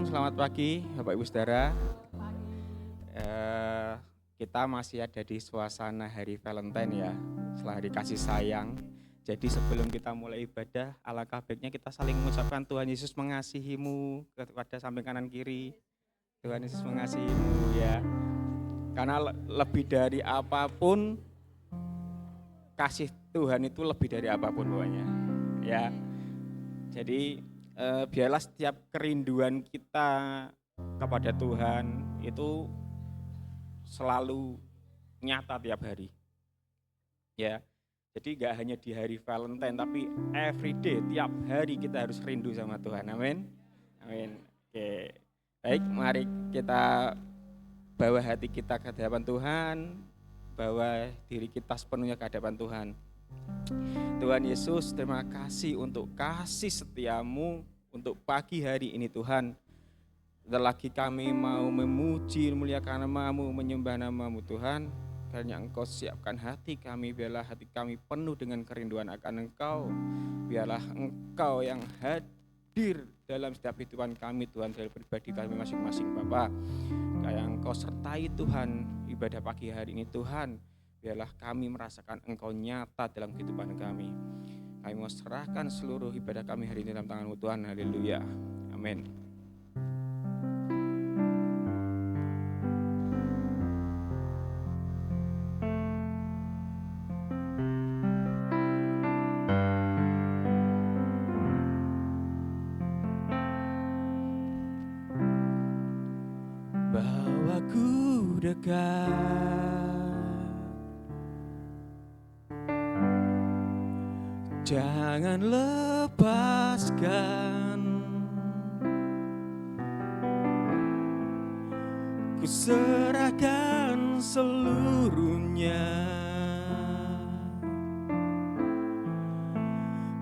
selamat pagi Bapak Ibu Saudara. Kita masih ada di suasana hari Valentine ya, setelah hari kasih sayang. Jadi sebelum kita mulai ibadah, alangkah baiknya kita saling mengucapkan Tuhan Yesus mengasihimu kepada samping kanan kiri. Tuhan Yesus mengasihimu ya. Karena lebih dari apapun, kasih Tuhan itu lebih dari apapun pokoknya. Ya. Jadi biarlah setiap kerinduan kita kepada Tuhan itu selalu nyata tiap hari. Ya. Jadi gak hanya di hari Valentine tapi every day, tiap hari kita harus rindu sama Tuhan. Amin. Amin. Oke. Baik, mari kita bawa hati kita ke hadapan Tuhan, bawa diri kita sepenuhnya ke hadapan Tuhan. Tuhan Yesus, terima kasih untuk kasih setiamu untuk pagi hari ini Tuhan. Lagi kami mau memuji, memuliakan namamu, menyembah namamu Tuhan. Karena Engkau siapkan hati kami, biarlah hati kami penuh dengan kerinduan akan Engkau. Biarlah Engkau yang hadir dalam setiap kehidupan kami Tuhan, dalam pribadi kami masing-masing Bapa. Kayak Engkau sertai Tuhan ibadah pagi hari ini Tuhan. Biarlah kami merasakan Engkau nyata dalam kehidupan kami. Kami mau serahkan seluruh ibadah kami hari ini dalam tangan-Mu Tuhan. Haleluya. Amin. Bawaku dekat, jangan lepaskan, ku serahkan seluruhnya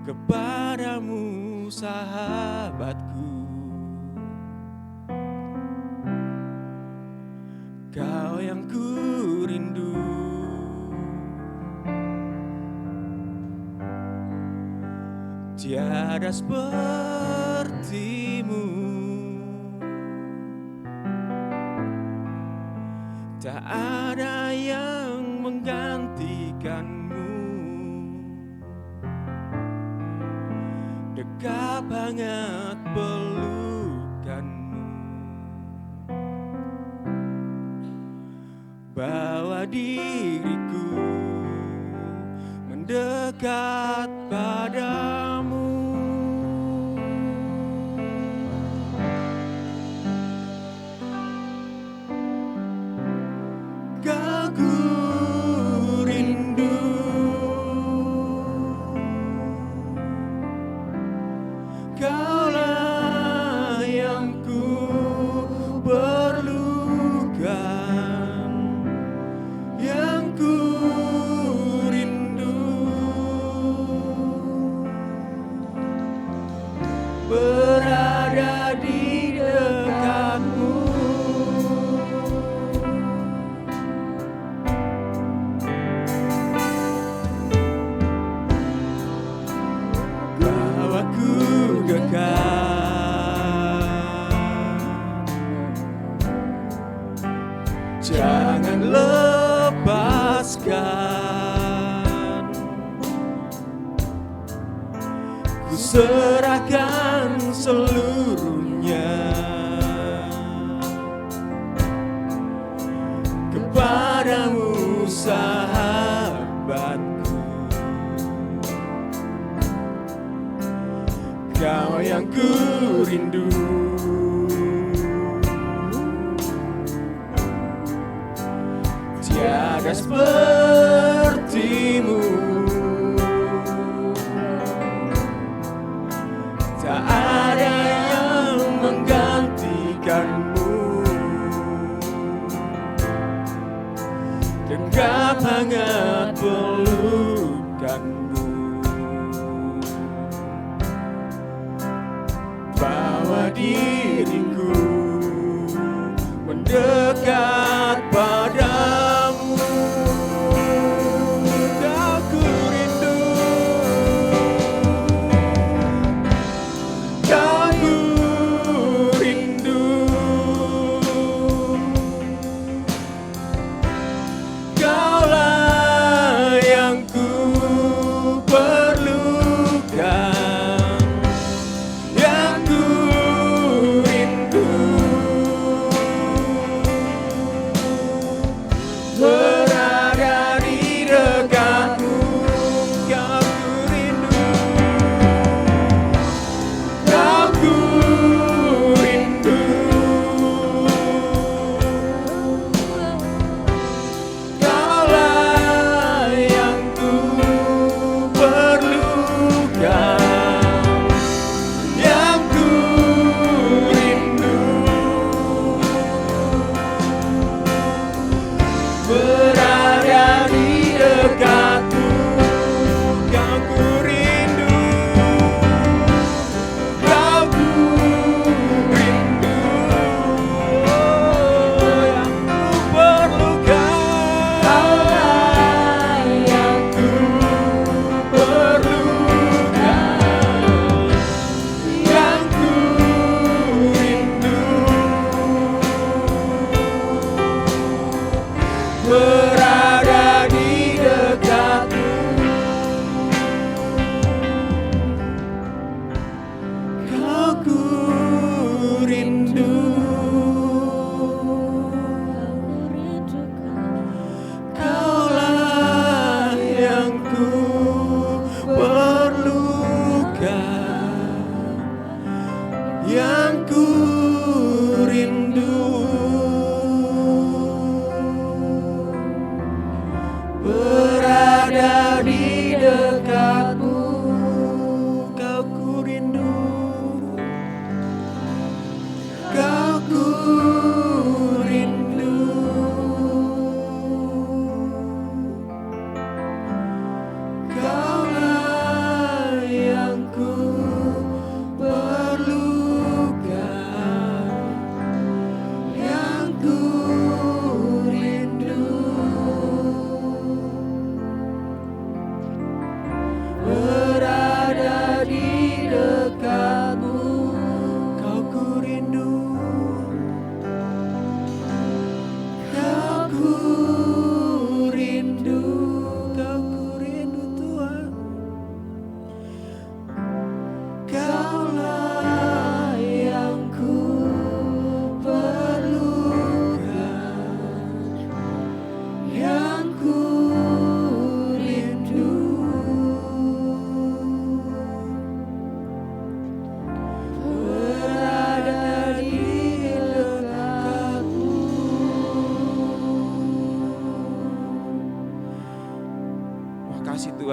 kepadamu sahabatku. Kau yang ku rindu, tiada sepertimu, tak ada yang menggantikanmu. Dekat banget pelukanmu, bawa diriku mendekat padamu. Kau ku rindu, Kaulah yang ku perlukan, yang ku rindu, berada di dekatmu. Bawaku dekat, jangan lepaskan, ku serahkan seluruhnya kepadamu sahabatku. Kau yang ku rindu, tiada sepertimu, tak ada yang menggantikanmu. Dekat hangat pelukanmu, bawa diriku mendekat padamu.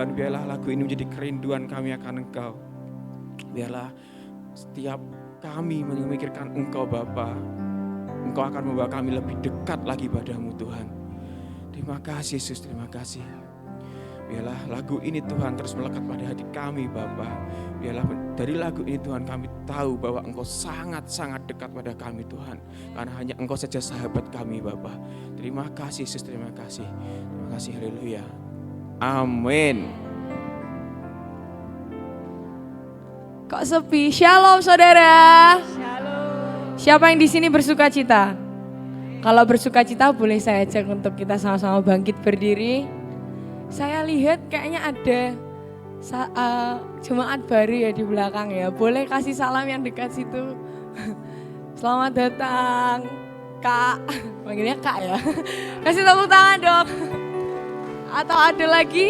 Tuhan, biarlah lagu ini menjadi kerinduan kami akan Engkau. Biarlah setiap kami memikirkan Engkau Bapa, Engkau akan membawa kami lebih dekat lagi padamu Tuhan. Terima kasih Yesus, terima kasih. Biarlah lagu ini Tuhan terus melekat pada hati kami Bapa. Biarlah dari lagu ini Tuhan kami tahu bahwa Engkau sangat-sangat dekat pada kami Tuhan. Karena hanya Engkau saja sahabat kami Bapa. Terima kasih Yesus, terima kasih. Terima kasih, haleluya. Amin. Kok sepi? Shalom saudara. Shalom. Siapa yang di sini bersuka cita? Kalau bersuka cita boleh saya ajak untuk kita sama-sama bangkit berdiri. Saya lihat kayaknya ada jemaat baru ya di belakang ya. Boleh kasih salam yang dekat situ. Selamat datang Kak. Panggilnya Kak ya. Kasih tepuk tangan dong. Atau ada lagi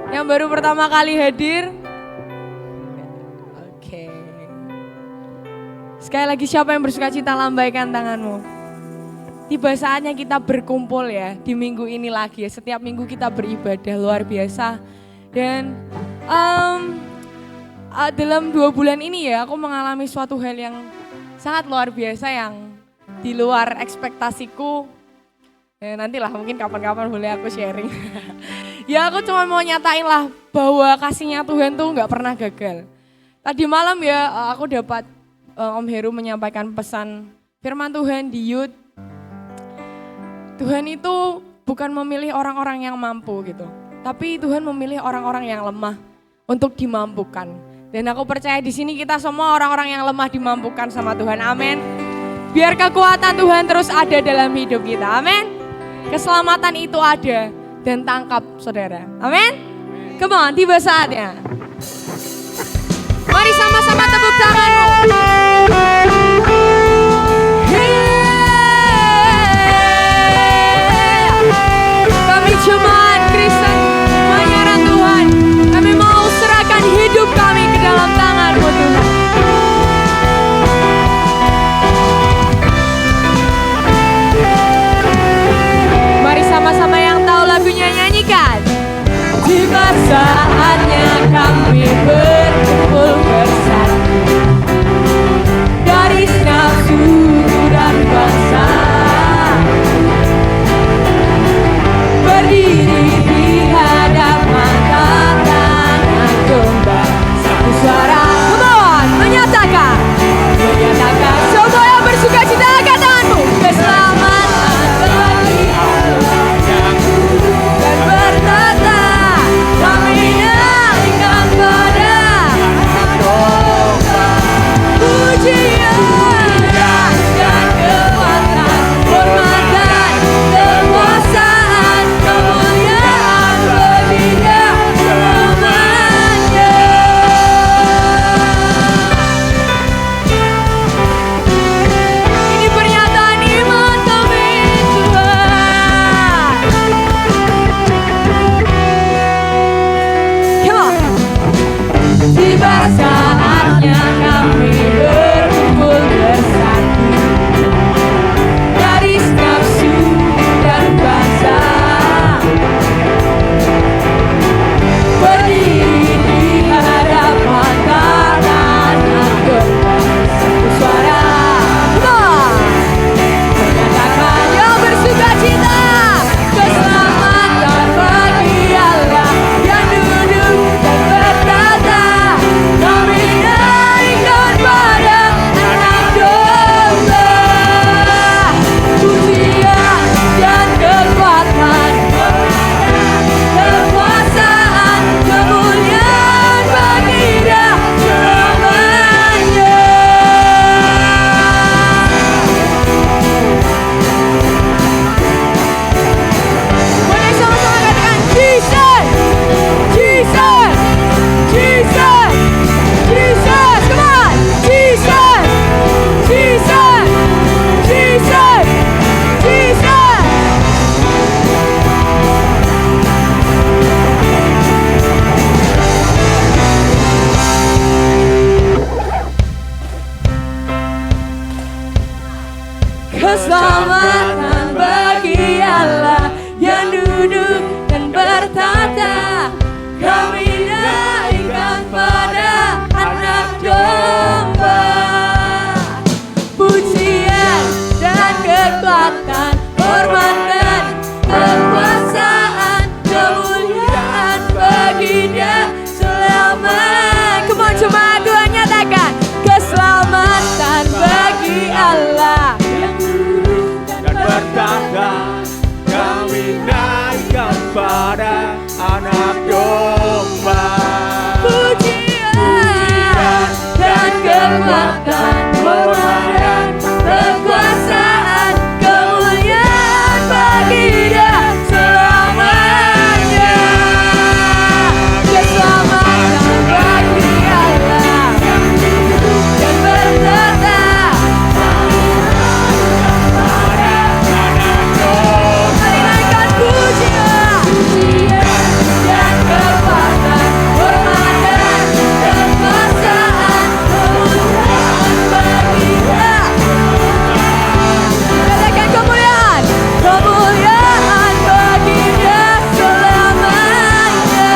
yang baru pertama kali hadir? Oke. Sekali lagi siapa yang bersuka cita lambaikan tanganmu. Tiba saatnya kita berkumpul ya di minggu ini lagi ya. Setiap minggu kita beribadah luar biasa. Dan dalam 2 bulan ini ya aku mengalami suatu hal yang sangat luar biasa yang di luar ekspektasiku. Ya nantilah mungkin kapan-kapan boleh aku sharing. Ya aku cuma mau nyatain lah bahwa kasihnya Tuhan tuh gak pernah gagal. Tadi malam ya aku dapat Om Heru menyampaikan pesan firman Tuhan di Youth. Tuhan itu bukan memilih orang-orang yang mampu gitu. Tapi Tuhan memilih orang-orang yang lemah untuk dimampukan. Dan aku percaya di sini kita semua orang-orang yang lemah dimampukan sama Tuhan. Amin. Biar kekuatan Tuhan terus ada dalam hidup kita. Amin. Keselamatan itu ada dan tangkap saudara. Amin. Come on, tiba saatnya. Mari sama-sama tepuk tanganmu. Kami jemaat Kristen pangeran Tuhan, kami mau serahkan hidup kami ke dalam tangan-Mu Tuhan. Mari sama-sama yang tahu lagunya nyanyikan. Tiba saatnya kami berkumpul bersatu dari nafsu dan bangsa. Berdiri di hadapan tangan domba, satu suara kemauan menyatakan semua yang bersuka cita angkat tanganmu. Keselamatan bagi Allah yang duduk dan bertata, kami nyanyikan pada domba. Pujian dan kekuatan, hormat dan kekuasaan, kemuliaan bagi Dia selamanya. Ini pernyataan iman kami Tuhan. Come on. Tiba saatnya kami berkumpul bersatu dari nafsu dan bangsa. Berdiri di hadapan tangan domba, satu suara menyatakan yang bersuka cita. Keselamatan bagi Allah yang duduk dan bertata, kami naikkan pada anak domba. Pujian dan kekuatan, kekuasaan, kemuliaan bagi Dia selamanya. Boleh sama-sama katakan Jesus, Jesus, Jesus, Jesus, come on, Jesus, Jesus, Jesus, Jesus. Keselamatan bagi Allah yang duduk dan bertata, kekuatan, hormat dan kekuasaan, kemuliaan bagi Dia selama. Come on, cuma Tuhan nyatakan keselamatan bagi Allah dan berkata kami naikkan pada anak domba. Pujian dan kekuatan, hormat dan kekuasaan, kemuliaan bagi Dia selamanya. Keselamatan bagi Allah yang hidup dan bertata. Naikkan pujian dan kekuatan, hormat dan kekuasaan, kemuliaan bagi Dia. Katakan kemuliaan, kemuliaan bagi Dia selamanya.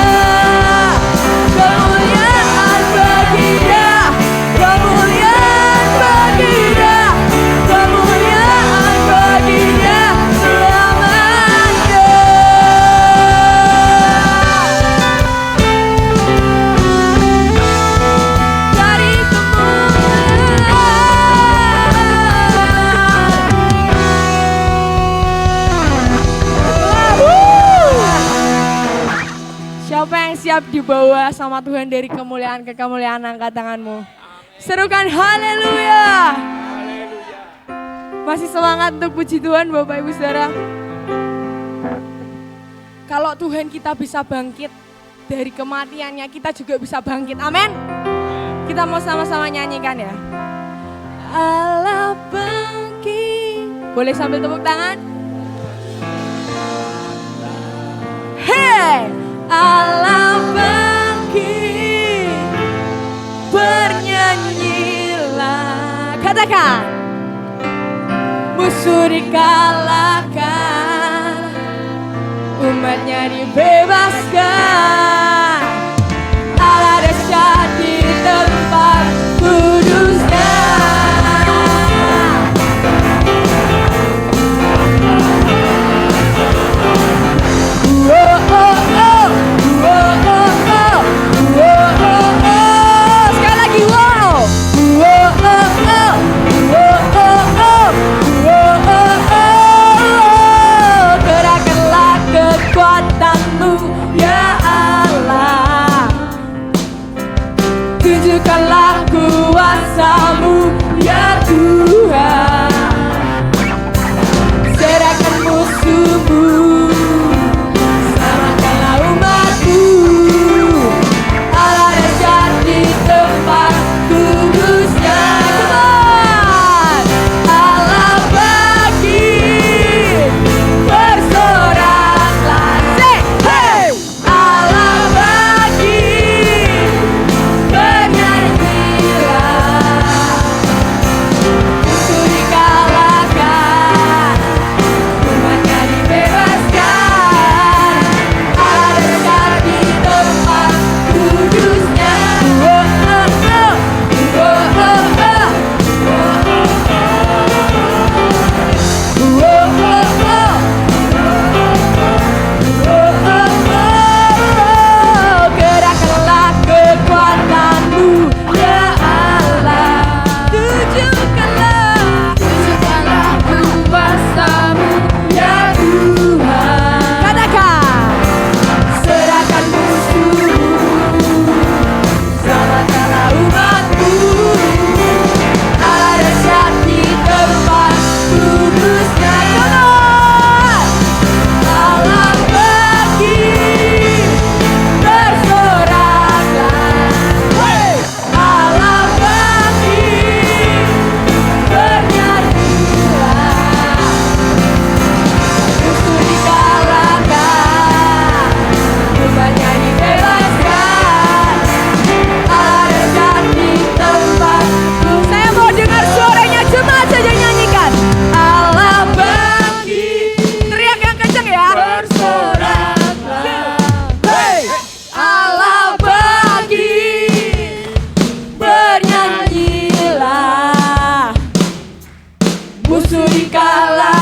Kemuliaan bagi Dia, kemuliaan bagi Dia, kemuliaan bagi Dia selamanya. Dari Siapa yang siap dibawa sama Tuhan dari kemuliaan ke kemuliaan, angkat tanganmu. Serukan haleluya. Masih semangat untuk puji Tuhan Bapak Ibu Saudara? Kalau Tuhan kita bisa bangkit dari kematiannya, kita juga bisa bangkit. Amin. Kita mau sama-sama nyanyikan ya. Allah bangkit. Boleh sambil tepuk tangan? Hey! Allah bangkit, bernyanyilah. Katakan, musuh dikalahkan, umatnya dibebaskan. Allah dahsyat di tempat kudusnya. Sekali lagi, wow. Gerakkanlah kekuatanmu ya Allah, tunjukkanlah kuasamu ya Tuhan. Serahkan musuhmu, selamatkanlah umatmu. Allah dahsyat di tempat kudusnya. Allah bangkit, bersoraklah. Say, hey! Allah bangkit, bernyanyilah. Musuh dikalahkan, umatnya dibebaskan. Allah dahsyat di tempat kudusnya. Gerakkanlah kekuatanmu ya Allah, tunjukkanlah kuasamu ya Tuhan. Katakan, serahkan musuhmu, selamatkanlah umatmu. Allah dahsyat di tempat kudusnya. Allah bangkit, bersoraklah. Allah bangkit, bernyanyilah. Musuh dikalahkan, umatnya dibebaskan. Allah dahsyat di tempat. Saya mau dengar suaranya, jemaat saja nyanyikan. Allah bangkit, teriak yang kencang ya. Bersoraklah. Hey! Allah bangkit, bernyanyilah. Musuh dikalah.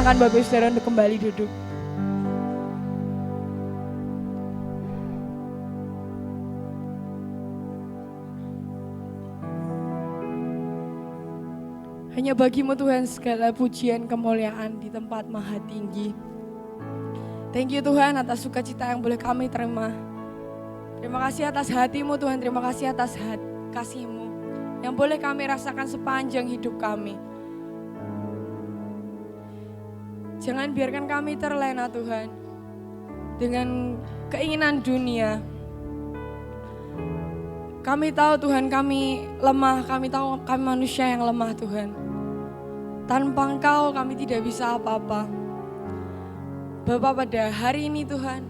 silakan Bapak Ibu Saudara untuk kembali duduk. Hanya bagimu Tuhan segala pujian kemuliaan di tempat maha tinggi. Thank you Tuhan atas sukacita yang boleh kami terima. Terima kasih atas hatimu Tuhan, terima kasih atas kasih-Mu yang boleh kami rasakan sepanjang hidup kami. Jangan biarkan kami terlena Tuhan dengan keinginan dunia. Kami tahu Tuhan kami lemah, kami tahu kami manusia yang lemah Tuhan. Tanpa Engkau kami tidak bisa apa-apa. Bapak pada hari ini Tuhan,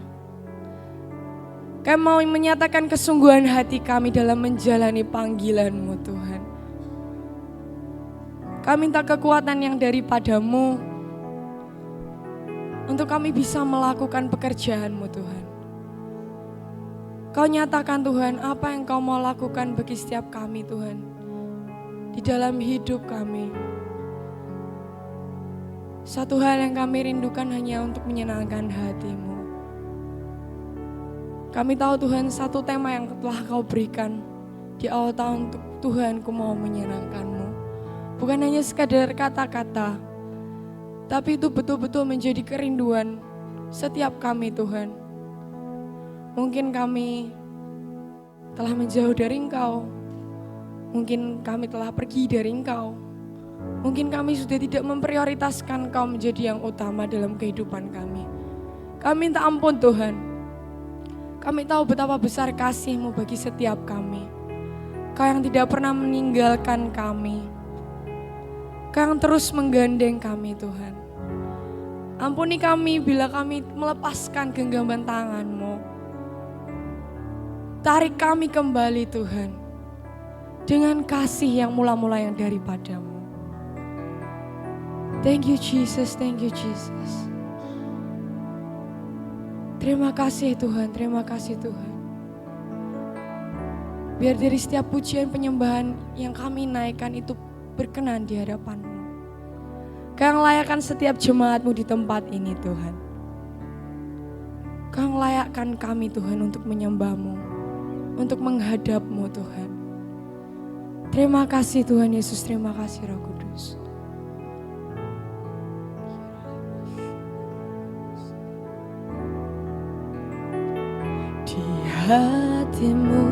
kami mau menyatakan kesungguhan hati kami dalam menjalani panggilan-Mu Tuhan. Kami minta kekuatan yang daripada-Mu untuk kami bisa melakukan pekerjaan-Mu Tuhan. Kau nyatakan Tuhan apa yang Kau mau lakukan bagi setiap kami Tuhan di dalam hidup kami. Satu hal yang kami rindukan hanya untuk menyenangkan hati-Mu. Kami tahu Tuhan satu tema yang telah Kau berikan di awal tahun untuk Tuhan ku mau menyenangkan-Mu. Bukan hanya sekadar kata-kata, tapi itu betul-betul menjadi kerinduan setiap kami Tuhan. Mungkin kami telah menjauh dari Engkau. Mungkin kami telah pergi dari Engkau. Mungkin kami sudah tidak memprioritaskan Engkau menjadi yang utama dalam kehidupan kami. Kami minta ampun Tuhan. Kami tahu betapa besar kasih-Mu bagi setiap kami. Kau yang tidak pernah meninggalkan kami. Kau yang terus menggandeng kami Tuhan. Ampuni kami bila kami melepaskan genggaman tangan-Mu. Tarik kami kembali Tuhan, dengan kasih yang mula-mula yang daripada-Mu. Thank you Jesus, thank you Jesus. Terima kasih Tuhan, terima kasih Tuhan. Biar dari setiap pujian penyembahan yang kami naikkan itu berkenan di hadapan-Mu. Kau layakkan setiap jemaat-Mu di tempat ini Tuhan. Kau layakkan kami Tuhan untuk menyembah-Mu, untuk menghadap-Mu Tuhan. Terima kasih Tuhan Yesus, terima kasih Roh Kudus. Di hatimu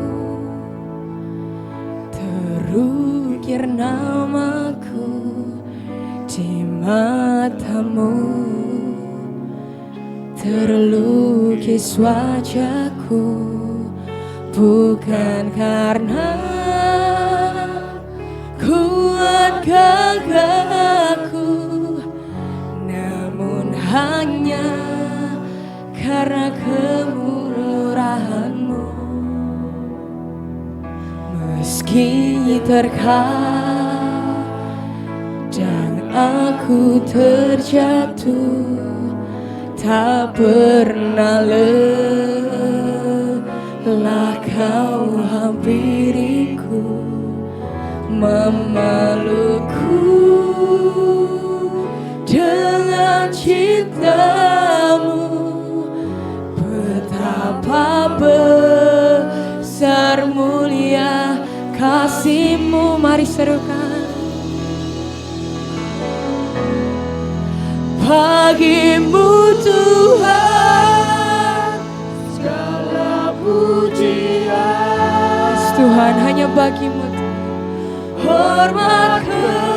terukir namaku, di matamu terlukis wajahku. Bukan karena kuat gagahku, namun hanya karena kemurahan-Mu. Meski terkadang aku terjatuh, tak pernah lelah Kau hampiriku, memelukku dengan cinta-Mu. Betapa besar mulia kasih-Mu, mari serukan. Bagimu Tuhan segala pujian. Tuhan hanya bagimu hormat kemuliaan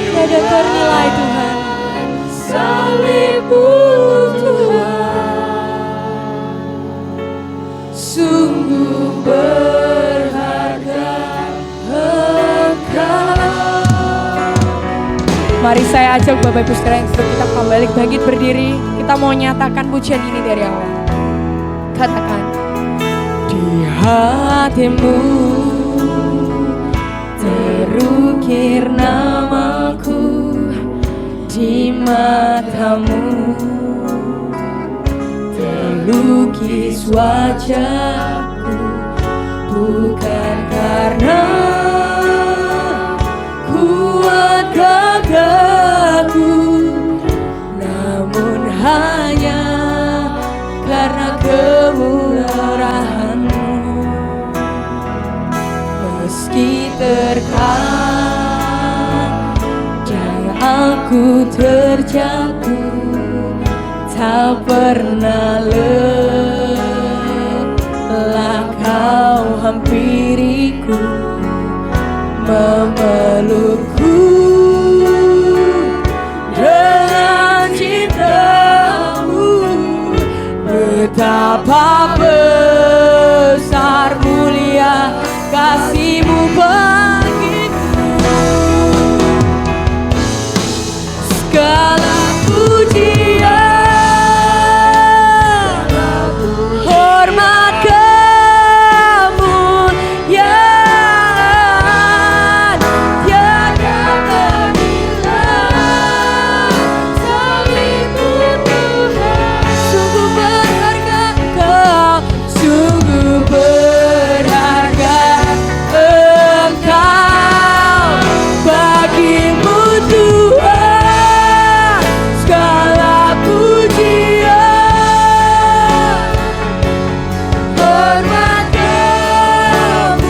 tiada ternilai Tuhan. Salib-Mu Tuhan sungguh berharga Engkau. Mari saya ajak Bapak Ibu Saudara yang sudah kita kembali bangkit berdiri. Kita mau nyatakan pujian ini dari awal. Katakan, di hatimu terukir namaku, di matamu terlukis wajahku. Bukan karena kuat gagahku, namun hanya karena kemurahan-Mu. Meski terkadang aku terjatuh, tak pernah lelah Kau hampiriku, memelukku dengan cinta-Mu. Betapa besar mulia kasih-Mu bagiku. Segala pujian, hormat, kemuliaan tiada ternilai. Salib-Mu Tuhan, sungguh berharga Engkau, sungguh berharga Engkau. Bagi-Mu Tuhan segala pujian, hormat, kemuliaan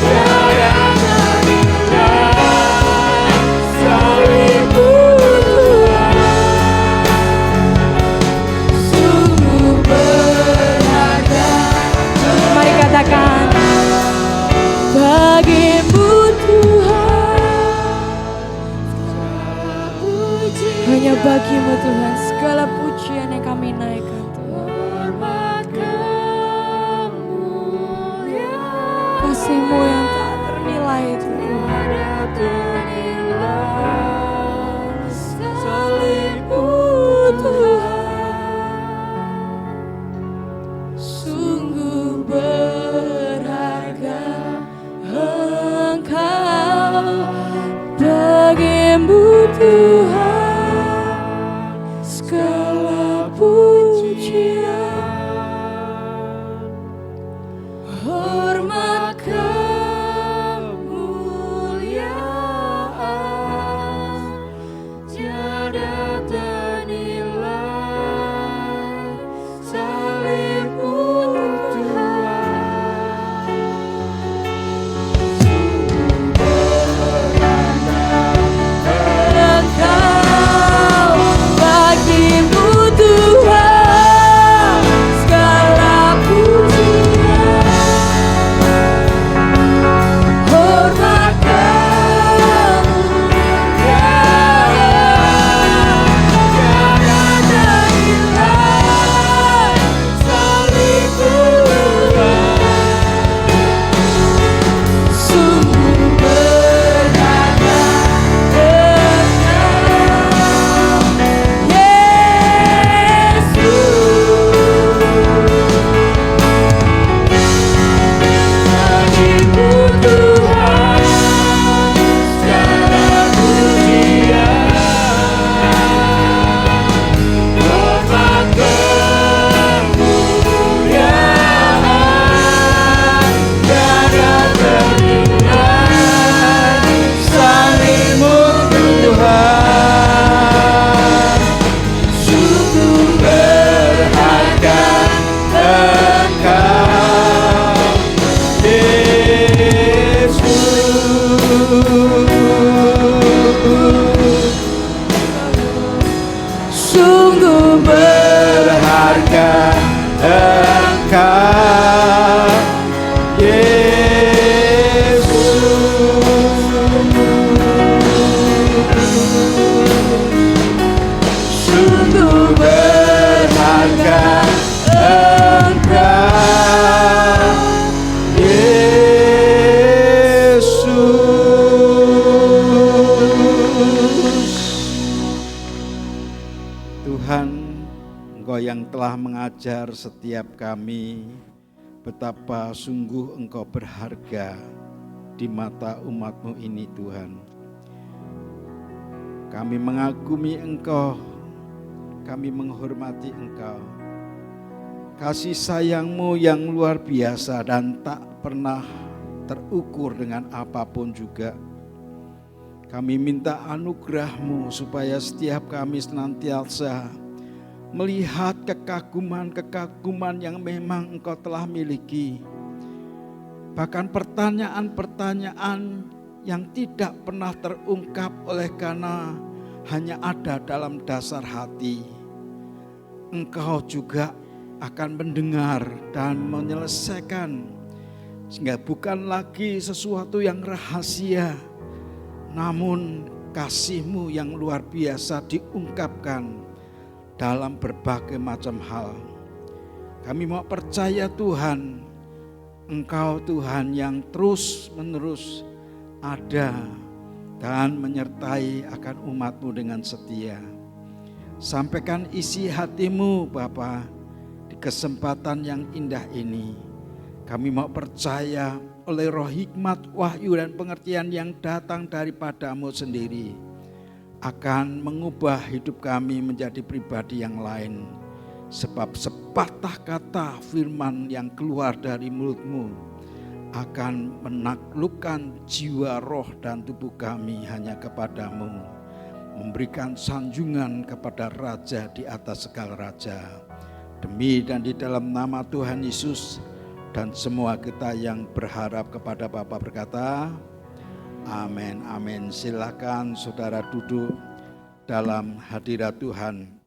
tiada ternilai. Salib-Mu Tuhan, sungguh berharga. Mari katakan, bagi-Mu Tuhan segala pujian, hanya bagi-Mu Tuhan segala pujian yang kami naikkan Tuhan. Hormat, kemuliaan, kasih-Mu yang tak ternilai Tuhan. Salib-Mu Tuhan, sungguh berharga Engkau. Bagi-Mu Tuhan segala pujian, hormat, kemuliaan tiada ternilai. Salib-Mu Engkau, bagi-Mu Tuhan segala pujian, hormat, kemuliaan tiada ternilai. Salib-Mu Tuhan, sungguh berharga sungguh berharga Engkau, Yesus. Sungguh berharga Engkau, Yesus. Tuhan, Engkau yang telah mengajar setiap kami betapa sungguh Engkau berharga di mata umat-Mu ini Tuhan. Kami mengagumi Engkau, kami menghormati Engkau. kasih sayang-Mu yang luar biasa dan tak pernah terukur dengan apapun juga. Kami minta anugerah-Mu supaya setiap kami senantiasa melihat kekaguman-kekaguman yang memang Engkau telah miliki. Bahkan pertanyaan-pertanyaan yang tidak pernah terungkap oleh karena hanya ada dalam dasar hati. Engkau juga akan mendengar dan menyelesaikan, sehingga bukan lagi sesuatu yang rahasia, namun kasih-Mu yang luar biasa diungkapkan dalam berbagai macam hal. Kami mau percaya Tuhan, Engkau Tuhan yang terus-menerus ada dan menyertai akan umat-Mu dengan setia. Sampaikan isi hati-Mu Bapa di kesempatan yang indah ini. Kami mau percaya oleh roh hikmat, wahyu dan pengertian yang datang daripada-Mu sendiri akan mengubah hidup kami menjadi pribadi yang lain. Sebab sepatah kata firman yang keluar dari mulut-Mu akan menaklukkan jiwa, roh dan tubuh kami hanya kepada-Mu, memberikan sanjungan kepada Raja di atas segala raja. Demi dan di dalam nama Tuhan Yesus, dan semua kita yang berharap kepada Bapa berkata, amin, amin. Silakan saudara duduk dalam hadirat Tuhan.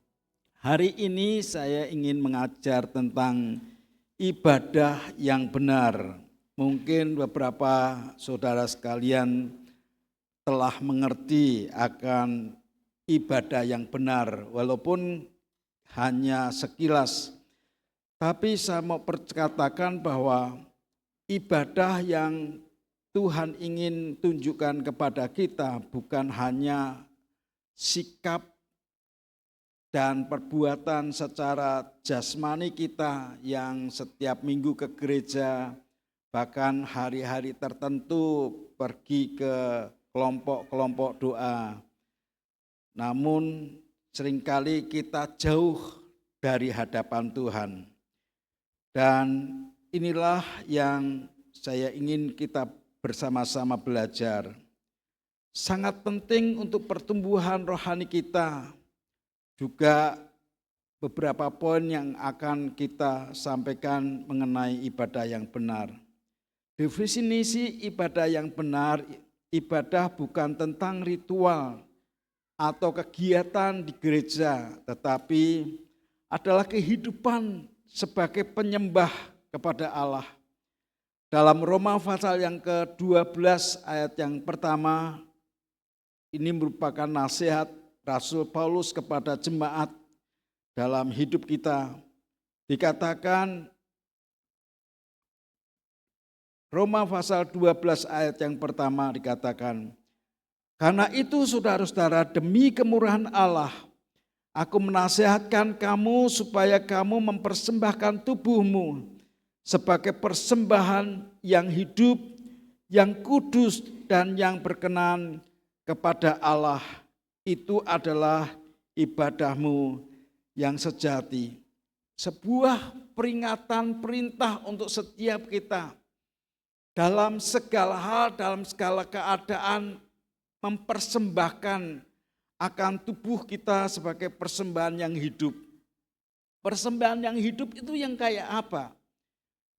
Hari ini saya ingin mengajar tentang ibadah yang benar. Mungkin beberapa saudara sekalian telah mengerti akan ibadah yang benar, walaupun hanya sekilas. Tapi saya mau perkatakan bahwa ibadah yang Tuhan ingin tunjukkan kepada kita bukan hanya sikap dan perbuatan secara jasmani kita yang setiap minggu ke gereja, bahkan hari-hari tertentu pergi ke kelompok-kelompok doa. Namun seringkali kita jauh dari hadapan Tuhan. Dan inilah yang saya ingin kita bersama-sama belajar. Sangat penting untuk pertumbuhan rohani kita. Juga beberapa poin yang akan kita sampaikan mengenai ibadah yang benar. Definisi ibadah yang benar, ibadah bukan tentang ritual atau kegiatan di gereja, tetapi adalah kehidupan sebagai penyembah kepada Allah. Dalam Roma pasal yang ke-12 ayat yang pertama, ini merupakan nasihat Rasul Paulus kepada jemaat dalam hidup kita. Dikatakan Roma pasal 12 ayat yang pertama dikatakan, karena itu saudara-saudara, demi kemurahan Allah, aku menasihatkan kamu supaya kamu mempersembahkan tubuhmu sebagai persembahan yang hidup, yang kudus dan yang berkenan kepada Allah. Itu adalah ibadahmu yang sejati. Sebuah peringatan, perintah untuk setiap kita dalam segala hal, dalam segala keadaan, mempersembahkan akan tubuh kita sebagai persembahan yang hidup. Persembahan yang hidup itu yang kayak apa?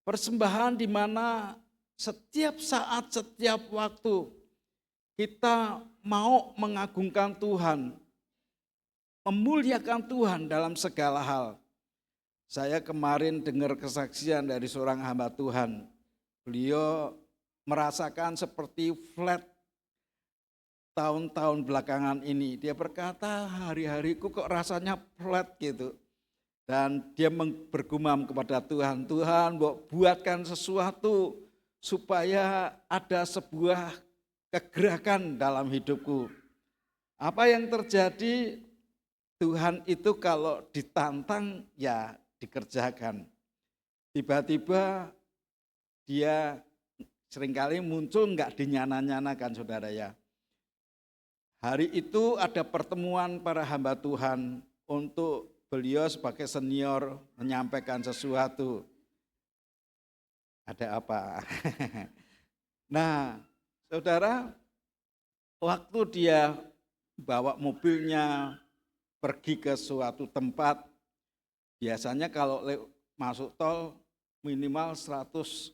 Persembahan di mana setiap saat, setiap waktu kita mau mengagungkan Tuhan, memuliakan Tuhan dalam segala hal. Saya kemarin dengar kesaksian dari seorang hamba Tuhan. Beliau merasakan seperti flat tahun-tahun belakangan ini. Dia berkata, hari-hariku kok rasanya flat gitu. Dan dia bergumam kepada Tuhan, Tuhan buatkan sesuatu supaya ada sebuah kegerakan dalam hidupku. Apa yang terjadi? Tuhan itu kalau ditantang ya dikerjakan. Tiba-tiba dia seringkali muncul enggak dinyana-nyanakan saudara ya. Hari itu ada pertemuan para hamba Tuhan untuk beliau sebagai senior menyampaikan sesuatu. Ada apa? Nah, saudara, waktu dia bawa mobilnya pergi ke suatu tempat, biasanya kalau masuk tol minimal 100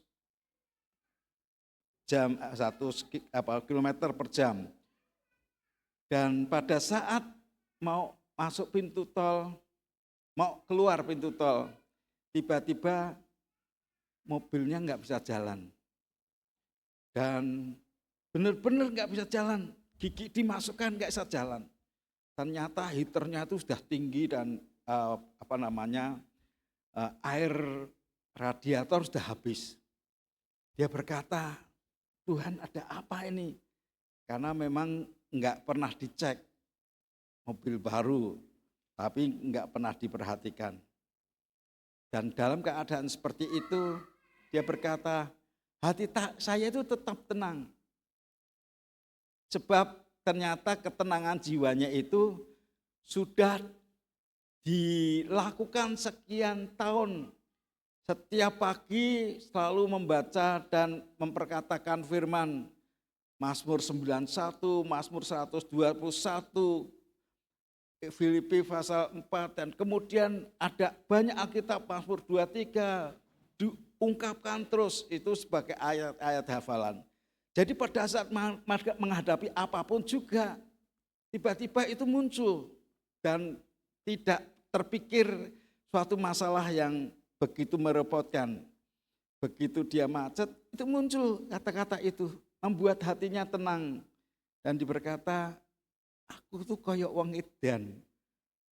kilometer per jam. Dan pada saat mau masuk pintu tol, mau keluar pintu tol, tiba-tiba mobilnya nggak bisa jalan. Dan benar-benar nggak bisa jalan, gigi dimasukkan nggak bisa jalan. Ternyata heaternya itu sudah tinggi dan air radiator sudah habis. Dia berkata, Tuhan ada apa ini? Karena memang nggak pernah dicek, mobil baru, tapi nggak pernah diperhatikan. Dan dalam keadaan seperti itu, dia berkata, hati saya itu tetap tenang. Sebab ternyata ketenangan jiwanya itu sudah dilakukan sekian tahun. Setiap pagi selalu membaca dan memperkatakan firman. Mazmur 91, Mazmur 121, Filipi pasal 4, dan kemudian ada banyak Alkitab, Mazmur 23, diungkapkan terus itu sebagai ayat-ayat hafalan. Jadi pada saat menghadapi apapun juga, tiba-tiba itu muncul dan tidak terpikir suatu masalah yang begitu merepotkan. Begitu dia macet, itu muncul kata-kata itu, membuat hatinya tenang. Dan berkata, aku tuh koyok wong edan.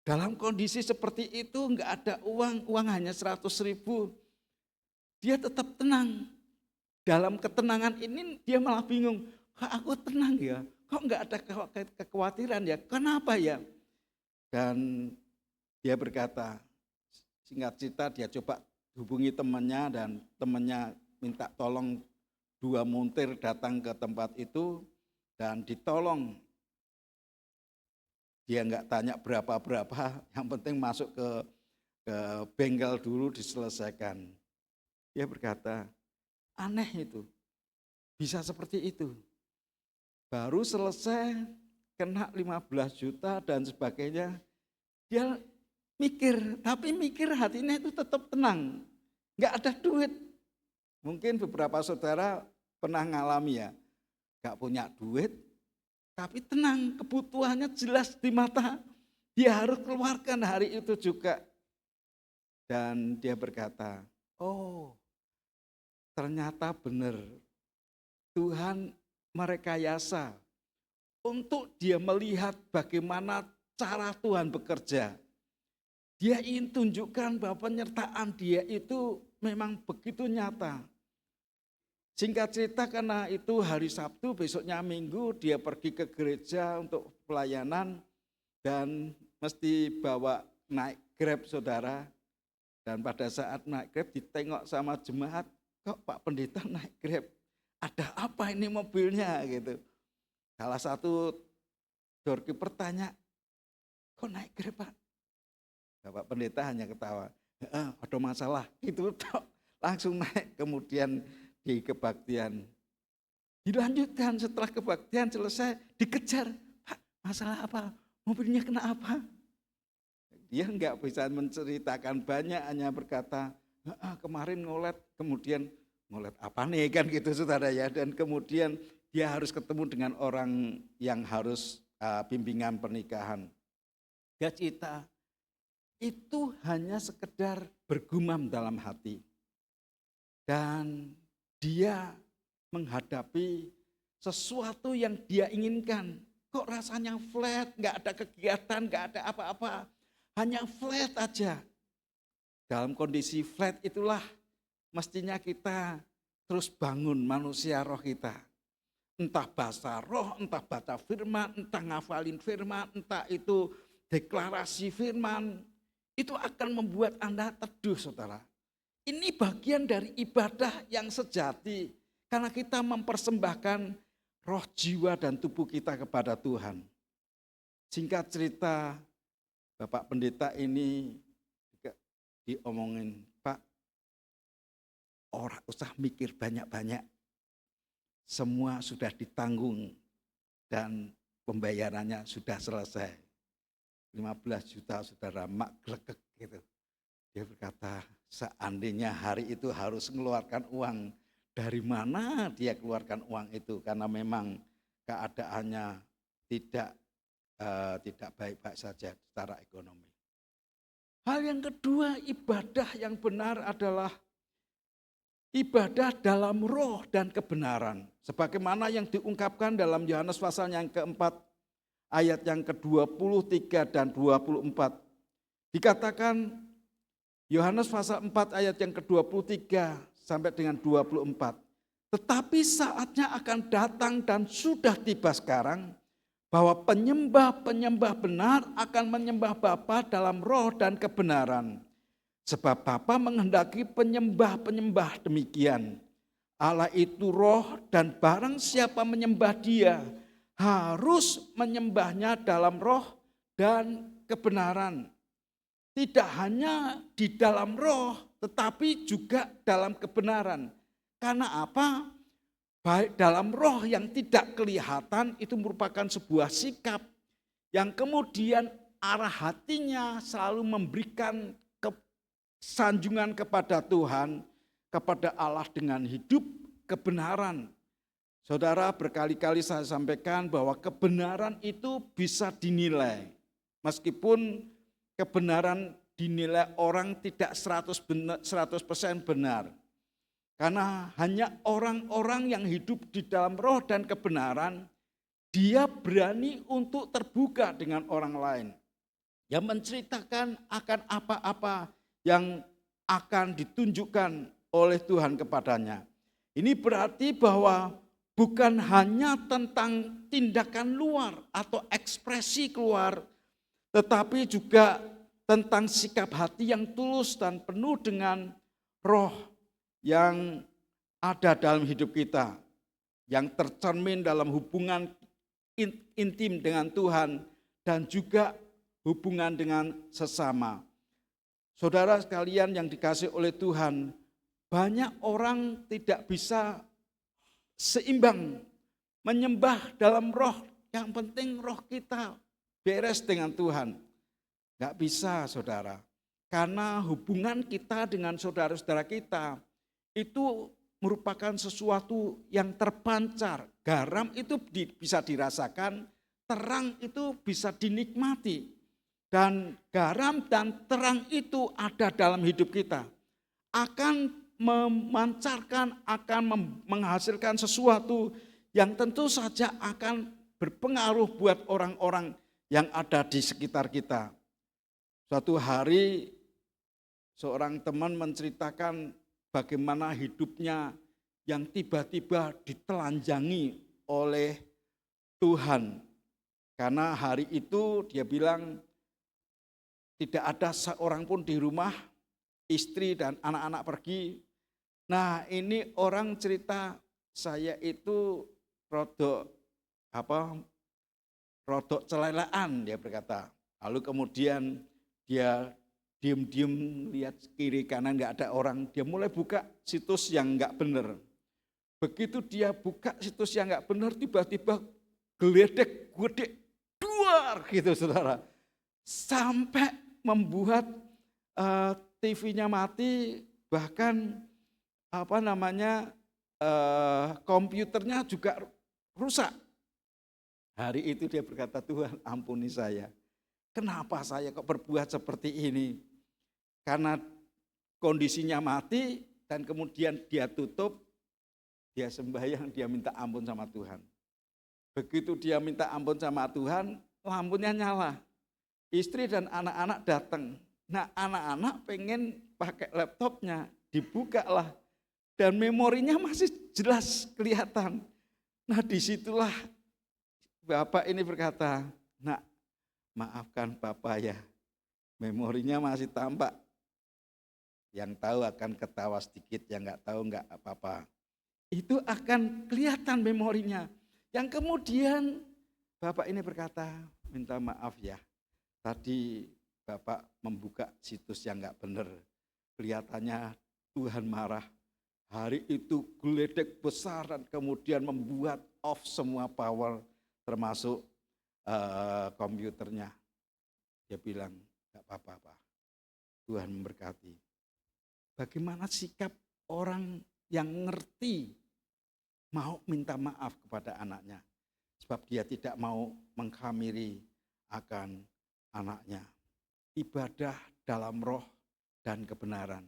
Dalam kondisi seperti itu enggak ada uang hanya 100.000. Dia tetap tenang. Dalam ketenangan ini dia malah bingung, kok aku tenang ya? Kok enggak ada kekhawatiran ya? Kenapa ya? Dan dia berkata, singkat cerita dia coba hubungi temannya dan temannya minta tolong 2 montir datang ke tempat itu dan ditolong. Dia enggak tanya berapa-berapa, yang penting masuk ke bengkel dulu diselesaikan. Dia berkata, aneh itu, bisa seperti itu. Baru selesai kena 15 juta dan sebagainya, dia mikir, tapi mikir hatinya itu tetap tenang. Enggak ada duit. Mungkin beberapa saudara pernah ngalami ya, enggak punya duit, tapi tenang, kebutuhannya jelas di mata. Dia harus keluarkan hari itu juga. Dan dia berkata, oh ternyata benar, Tuhan merekayasa untuk dia melihat bagaimana cara Tuhan bekerja. Dia ingin tunjukkan bahwa penyertaan dia itu memang begitu nyata. Singkat cerita karena itu hari Sabtu, besoknya Minggu dia pergi ke gereja untuk pelayanan dan mesti bawa naik Grab saudara. Dan pada saat naik Grab ditengok sama jemaat, kok Pak Pendeta naik Grab? Ada apa ini mobilnya gitu. Salah satu doorkeeper tanya, kok naik Grab Pak? Bapak Pendeta hanya ketawa, ada masalah, itu langsung naik. Kemudian di kebaktian, dilanjutkan setelah kebaktian selesai, dikejar, Pak masalah apa? Mobilnya kena apa? Dia enggak bisa menceritakan banyak, hanya berkata, kemarin ngolet, kemudian ngolet apa nih kan gitu saudara ya. Dan kemudian dia harus ketemu dengan orang yang harus bimbingan pernikahan. Dia cerita, itu hanya sekedar bergumam dalam hati. Dan dia menghadapi sesuatu yang dia inginkan. Kok rasanya flat, nggak ada kegiatan, nggak ada apa-apa. Hanya flat aja. Dalam kondisi flat itulah mestinya kita terus bangun manusia roh kita. Entah bahasa roh, entah baca firman, entah ngafalin firman, entah itu deklarasi firman. Itu akan membuat Anda teduh saudara. Ini bagian dari ibadah yang sejati. Karena kita mempersembahkan roh, jiwa, dan tubuh kita kepada Tuhan. Singkat cerita, Bapak pendeta ini juga diomongin, Pak, orang usah mikir banyak-banyak. Semua sudah ditanggung dan pembayarannya sudah selesai. 15 juta saudara, mak glegek gitu. Dia berkata, seandainya hari itu harus mengeluarkan uang, dari mana dia keluarkan uang itu? Karena memang keadaannya tidak baik-baik saja secara ekonomi. Hal yang kedua, ibadah yang benar adalah ibadah dalam roh dan kebenaran. Sebagaimana yang diungkapkan dalam Yohanes pasal yang keempat, ayat yang ke-23 dan 24. Dikatakan Yohanes pasal 4 ayat yang ke-23 sampai dengan 24. Tetapi saatnya akan datang dan sudah tiba sekarang, bahwa penyembah-penyembah benar akan menyembah Bapa dalam roh dan kebenaran. Sebab Bapa menghendaki penyembah-penyembah demikian. Allah itu roh dan barang siapa menyembah dia harus menyembahnya dalam roh dan kebenaran. Tidak hanya di dalam roh tetapi juga dalam kebenaran. Karena apa? Baik dalam roh yang tidak kelihatan itu merupakan sebuah sikap yang kemudian arah hatinya selalu memberikan sanjungan kepada Tuhan, kepada Allah dengan hidup kebenaran. Saudara, berkali-kali saya sampaikan bahwa kebenaran itu bisa dinilai. Meskipun kebenaran dinilai orang tidak 100% benar. Karena hanya orang-orang yang hidup di dalam roh dan kebenaran, dia berani untuk terbuka dengan orang lain. Yang menceritakan akan apa-apa yang akan ditunjukkan oleh Tuhan kepadanya. Ini berarti bahwa bukan hanya tentang tindakan luar atau ekspresi keluar, tetapi juga tentang sikap hati yang tulus dan penuh dengan roh yang ada dalam hidup kita, yang tercermin dalam hubungan intim dengan Tuhan dan juga hubungan dengan sesama. Saudara sekalian yang dikasihi oleh Tuhan, banyak orang tidak bisa seimbang menyembah dalam roh. Yang penting roh kita beres dengan Tuhan. Gak bisa saudara, karena hubungan kita dengan saudara-saudara kita itu merupakan sesuatu yang terpancar. Garam itu bisa dirasakan, terang itu bisa dinikmati. Dan garam dan terang itu ada dalam hidup kita. Akan memancarkan, akan menghasilkan sesuatu yang tentu saja akan berpengaruh buat orang-orang yang ada di sekitar kita. Suatu hari seorang teman menceritakan bagaimana hidupnya yang tiba-tiba ditelanjangi oleh Tuhan. Karena hari itu dia bilang, tidak ada seorang pun di rumah, istri dan anak-anak pergi. Nah ini orang cerita, saya itu rodok celelaan, dia berkata. Lalu kemudian dia diem-diem lihat kiri kanan nggak ada orang, dia mulai buka situs yang nggak benar. Begitu dia buka situs yang nggak benar, tiba-tiba geledek gede duar gitu saudara. Sampai membuat TV-nya mati, bahkan komputernya juga rusak. Hari itu dia berkata, Tuhan ampuni saya. Kenapa saya kok berbuat seperti ini? Karena kondisinya mati dan kemudian dia tutup, dia sembahyang, dia minta ampun sama Tuhan. Begitu dia minta ampun sama Tuhan, lampunya nyala. Istri dan anak-anak datang. Nah anak-anak pengen pakai laptopnya, dibukalah. Dan memorinya masih jelas kelihatan. Nah disitulah Bapak ini berkata, nak maafkan Bapak ya, memorinya masih tampak. Yang tahu akan ketawa sedikit, yang nggak tahu nggak apa-apa. Itu akan kelihatan memorinya. Yang kemudian Bapak ini berkata, minta maaf ya. Tadi Bapak membuka situs yang nggak benar. Kelihatannya Tuhan marah. Hari itu geledek besar dan kemudian membuat off semua power termasuk komputernya. Dia bilang, nggak apa-apa, Tuhan memberkati. Bagaimana sikap orang yang ngerti mau minta maaf kepada anaknya. Sebab dia tidak mau mengkhamiri akan anaknya. Ibadah dalam roh dan kebenaran.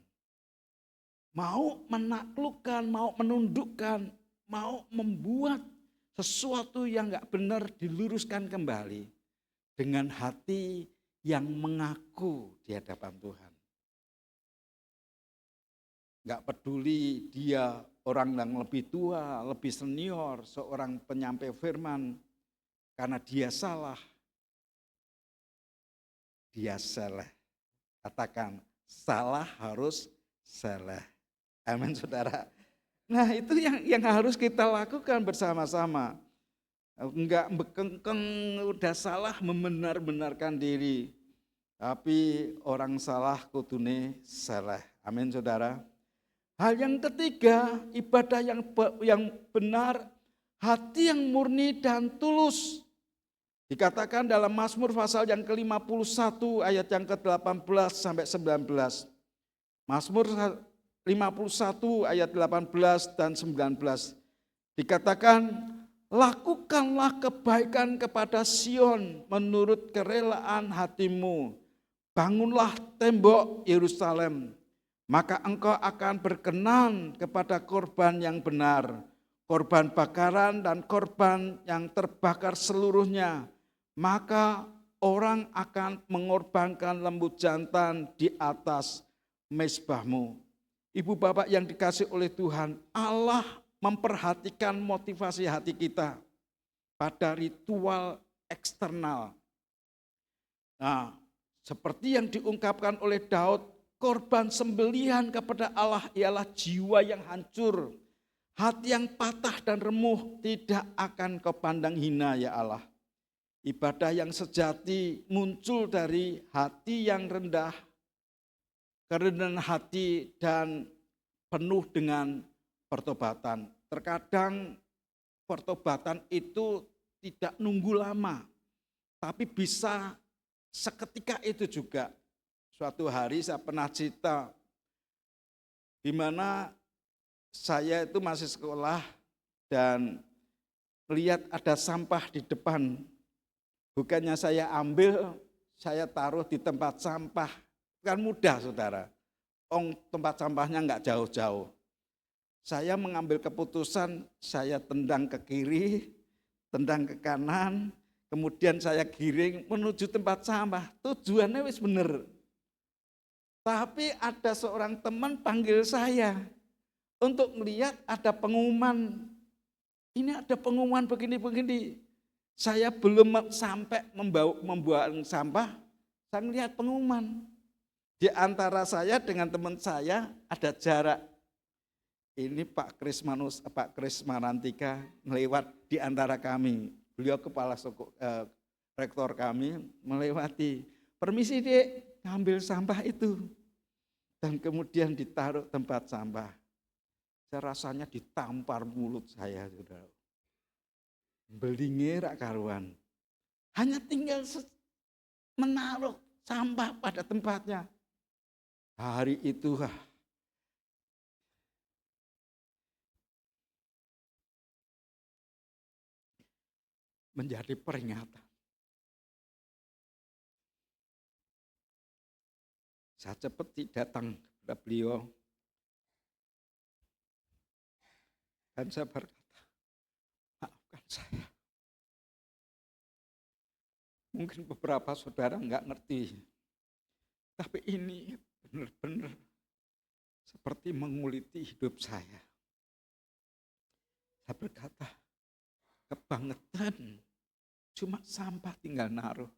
Mau menaklukkan, mau menundukkan, mau membuat sesuatu yang gak benar diluruskan kembali dengan hati yang mengaku di hadapan Tuhan. Gak peduli dia orang yang lebih tua, lebih senior, seorang penyampai firman, karena dia salah, dia salah. Katakan, salah harus salah. Amin saudara. Nah itu yang harus kita lakukan bersama-sama. Enggak bekengkeng, udah salah membenar-benarkan diri. Tapi orang salah kudune salah. Amin saudara. Hal yang ketiga, ibadah yang benar, hati yang murni dan tulus. Dikatakan dalam Mazmur pasal yang ke-51 ayat yang ke-18 sampai 19. Mazmur 51 ayat 18 dan 19. Dikatakan, lakukanlah kebaikan kepada Sion menurut kerelaan hatimu. Bangunlah tembok Yerusalem, maka engkau akan berkenan kepada korban yang benar, korban bakaran dan korban yang terbakar seluruhnya. Maka orang akan mengorbankan lembu jantan di atas mezbahmu. Ibu bapak yang dikasih oleh Tuhan, Allah memperhatikan motivasi hati kita pada ritual eksternal. Nah, seperti yang diungkapkan oleh Daud, korban sembelihan kepada Allah ialah jiwa yang hancur. Hati yang patah dan remuh tidak akan kau pandang hina ya Allah. Ibadah yang sejati muncul dari hati yang rendah, kerendahan hati dan penuh dengan pertobatan. Terkadang pertobatan itu tidak nunggu lama, tapi bisa seketika itu juga. Suatu hari saya pernah cerita, di mana saya itu masih sekolah dan melihat ada sampah di depan. Bukannya saya ambil, saya taruh di tempat sampah. Kan mudah saudara, tempat sampahnya enggak jauh-jauh. Saya mengambil keputusan, saya tendang ke kiri, tendang ke kanan, kemudian saya giring menuju tempat sampah. Tujuannya wis bener. Tapi ada seorang teman panggil saya untuk melihat ada pengumuman. Ini ada pengumuman begini-begini. Saya belum sampai membuang sampah, saya melihat pengumuman. Di antara saya dengan teman saya ada jarak. Ini Pak Kris Marantika melewat di antara kami. Beliau kepala rektor kami melewati. Permisi Dek, ngambil sampah itu. Dan kemudian ditaruh tempat sampah. Saya rasanya ditampar mulut saya, saudara. Belingir karuan. Hanya tinggal menaruh sampah pada tempatnya. Hari itu menjadi peringatan. Saya cepat datang kepada beliau. Dan saya berkata, maafkan saya. Mungkin beberapa saudara enggak ngerti. Tapi ini benar-benar seperti menguliti hidup saya. Saya berkata, kebangetan, cuma sampah tinggal naruh.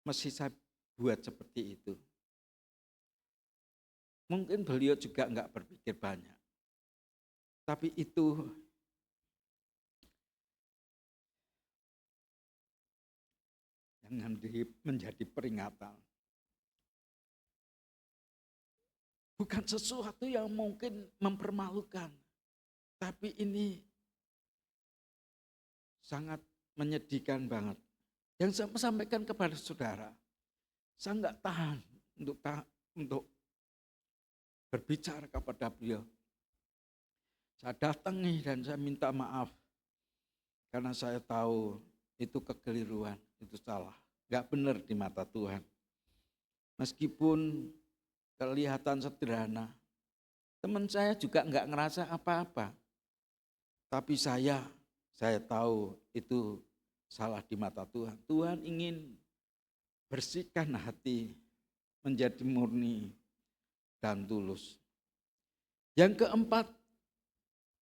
Mesti saya buat seperti itu. Mungkin beliau juga enggak berpikir banyak. Tapi itu yang menjadi peringatan. Bukan sesuatu yang mungkin mempermalukan. Tapi ini sangat menyedihkan banget. Yang saya sampaikan kepada saudara, saya enggak tahan untuk berbicara kepada beliau. Saya datangi dan saya minta maaf. Karena saya tahu itu kekeliruan, itu salah. Enggak benar di mata Tuhan. Meskipun kelihatan sederhana, teman saya juga enggak ngerasa apa-apa. Tapi saya tahu itu salah di mata Tuhan. Tuhan ingin bersihkan hati menjadi murni dan tulus. Yang keempat,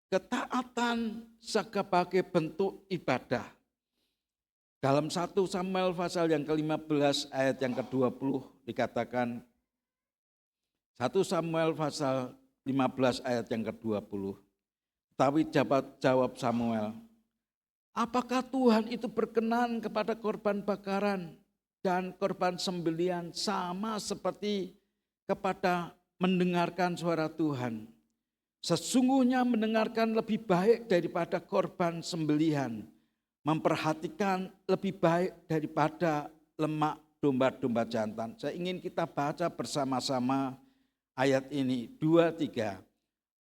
ketaatan sebagai bentuk ibadah. Dalam 1 Samuel pasal yang ke-15 ayat yang ke-20 dikatakan, 1 Samuel pasal 15 ayat yang ke-20. Tapi jawab Samuel, apakah Tuhan itu berkenan kepada korban bakaran dan korban sembelihan sama seperti kepada mendengarkan suara Tuhan? Sesungguhnya mendengarkan lebih baik daripada korban sembelihan, memperhatikan lebih baik daripada lemak domba-domba jantan. Saya ingin kita baca bersama-sama ayat ini, 2, 3.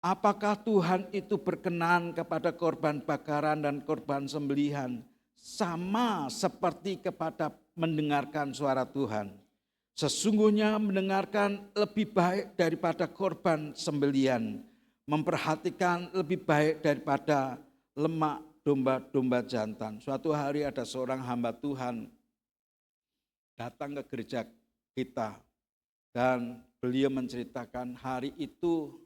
Apakah Tuhan itu berkenan kepada korban bakaran dan korban sembelihan sama seperti kepada mendengarkan suara Tuhan? Sesungguhnya mendengarkan lebih baik daripada korban sembelihan, memperhatikan lebih baik daripada lemak domba-domba jantan. Suatu hari ada seorang hamba Tuhan datang ke gereja kita dan beliau menceritakan, hari itu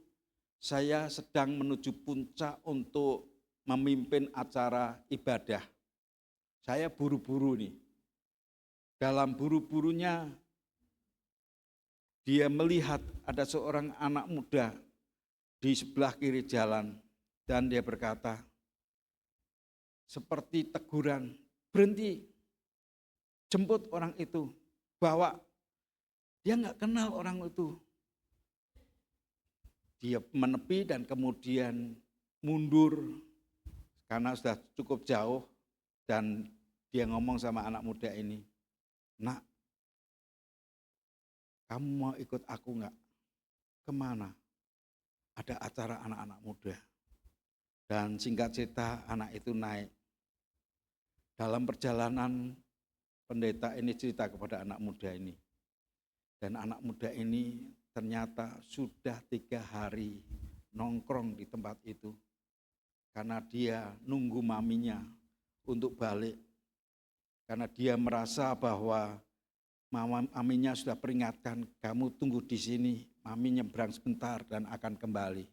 saya sedang menuju puncak untuk memimpin acara ibadah. Saya buru-buru nih. Dalam buru-burunya dia melihat ada seorang anak muda di sebelah kiri jalan dan dia berkata, seperti teguran, berhenti, jemput orang itu, bawa. Dia nggak kenal orang itu. Dia menepi dan kemudian mundur karena sudah cukup jauh dan dia ngomong sama anak muda ini, nak, kamu mau ikut aku enggak? Kemana? Ada acara anak-anak muda. Dan singkat cerita anak itu naik. Dalam perjalanan pendeta ini cerita kepada anak muda ini. Dan anak muda ini ternyata sudah 3 hari nongkrong di tempat itu. Karena dia nunggu maminya untuk balik. Karena dia merasa bahwa maminya sudah peringatkan, kamu tunggu di sini, mami nyebrang sebentar dan akan kembali.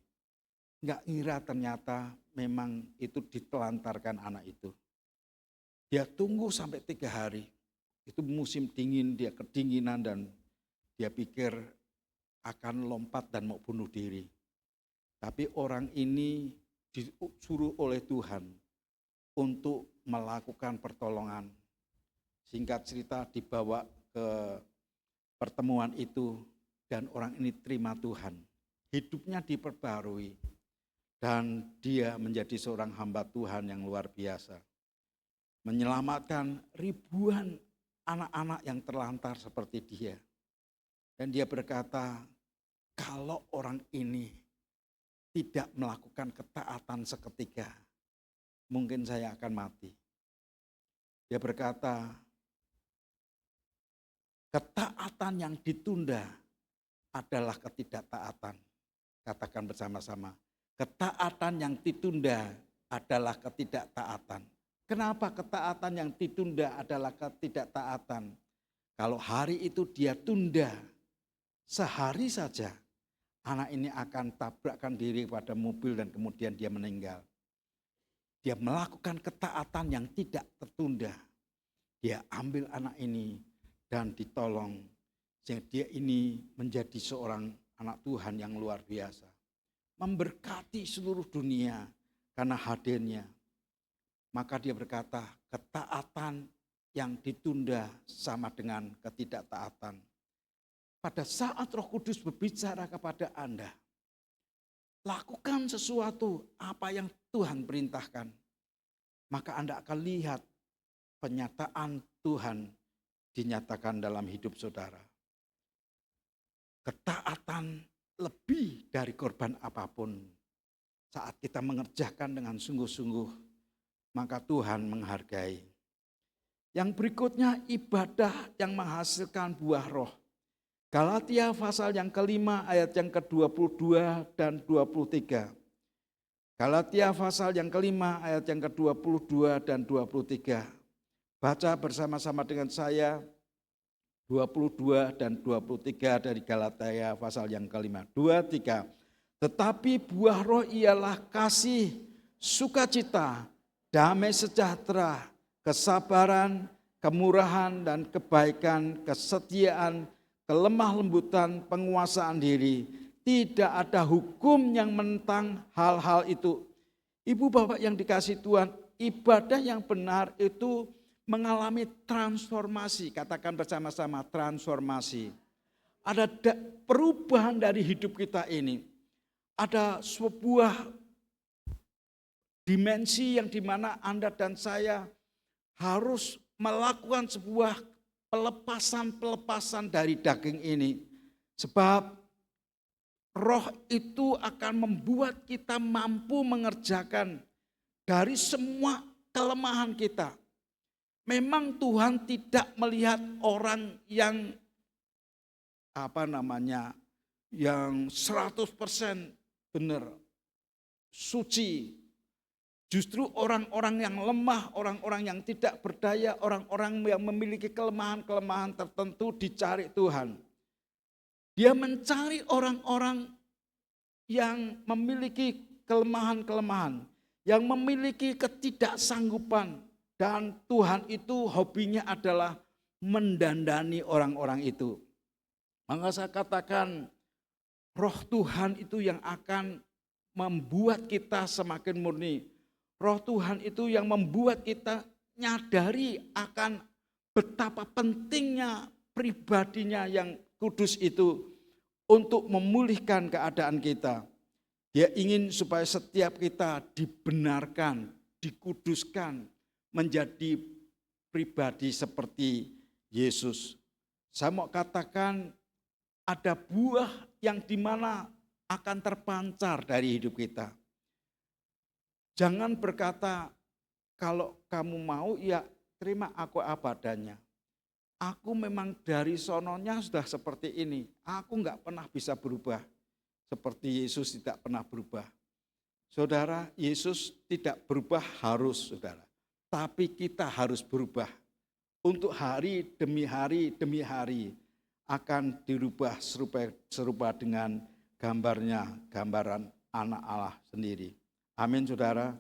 Enggak ngira ternyata memang itu ditelantarkan anak itu. Dia tunggu sampai 3 hari. Itu musim dingin, dia kedinginan dan dia pikir akan lompat dan mau bunuh diri. Tapi orang ini disuruh oleh Tuhan untuk melakukan pertolongan. Singkat cerita dibawa ke pertemuan itu dan orang ini terima Tuhan. Hidupnya diperbarui dan dia menjadi seorang hamba Tuhan yang luar biasa. Menyelamatkan ribuan anak-anak yang terlantar seperti dia. Dan dia berkata, kalau orang ini tidak melakukan ketaatan seketika, mungkin saya akan mati. Dia berkata, ketaatan yang ditunda adalah ketidaktaatan. Katakan bersama-sama, ketaatan yang ditunda adalah ketidaktaatan. Kenapa ketaatan yang ditunda adalah ketidaktaatan? Kalau hari itu dia tunda, sehari saja anak ini akan tabrakkan diri pada mobil dan kemudian dia meninggal. Dia melakukan ketaatan yang tidak tertunda. Dia ambil anak ini dan ditolong. Sehingga dia ini menjadi seorang anak Tuhan yang luar biasa. Memberkati seluruh dunia karena hadirnya. Maka dia berkata, ketaatan yang ditunda sama dengan ketidaktaatan. pada saat Roh Kudus berbicara kepada Anda, lakukan sesuatu apa yang Tuhan perintahkan. Maka Anda akan lihat penyataan Tuhan dinyatakan dalam hidup saudara. Ketaatan lebih dari korban apapun. Saat kita mengerjakan dengan sungguh-sungguh, maka Tuhan menghargai. Yang berikutnya ibadah yang menghasilkan buah roh. Galatia pasal yang kelima ayat yang ke-22 dan 23. Galatia pasal yang kelima ayat yang ke-22 dan 23. Baca bersama-sama dengan saya 22 dan 23 dari Galatia pasal yang kelima. 2, 3. Tetapi buah roh ialah kasih, sukacita, damai sejahtera, kesabaran, kemurahan dan kebaikan, kesetiaan, kelemah lembutan, penguasaan diri. Tidak ada hukum yang menentang hal-hal itu. Ibu bapak yang dikasihi Tuhan, ibadah yang benar itu mengalami transformasi. Katakan bersama-sama transformasi. Ada perubahan dari hidup kita ini. Ada sebuah dimensi yang dimana Anda dan saya harus melakukan sebuah pelepasan dari daging ini. Sebab roh itu akan membuat kita mampu mengerjakan dari semua kelemahan kita. Memang Tuhan tidak melihat orang yang yang 100% benar, suci. Justru orang-orang yang lemah, orang-orang yang tidak berdaya, orang-orang yang memiliki kelemahan-kelemahan tertentu dicari Tuhan. Dia mencari orang-orang yang memiliki kelemahan-kelemahan, yang memiliki ketidaksanggupan. Dan Tuhan itu hobinya adalah mendandani orang-orang itu. Maka saya katakan roh Tuhan itu yang akan membuat kita semakin murni. Roh Tuhan itu yang membuat kita nyadari akan betapa pentingnya pribadinya yang kudus itu untuk memulihkan keadaan kita. Dia ingin supaya setiap kita dibenarkan, dikuduskan, menjadi pribadi seperti Yesus. Saya mau katakan ada buah yang dimana akan terpancar dari hidup kita. Jangan berkata, kalau kamu mau ya terima aku apa adanya. Aku memang dari sononya sudah seperti ini. Aku enggak pernah bisa berubah. Seperti Yesus tidak pernah berubah. Saudara, Yesus tidak berubah harus, saudara. Tapi kita harus berubah. Untuk hari demi hari akan dirubah serupa dengan gambaran anak Allah sendiri. Amin saudara.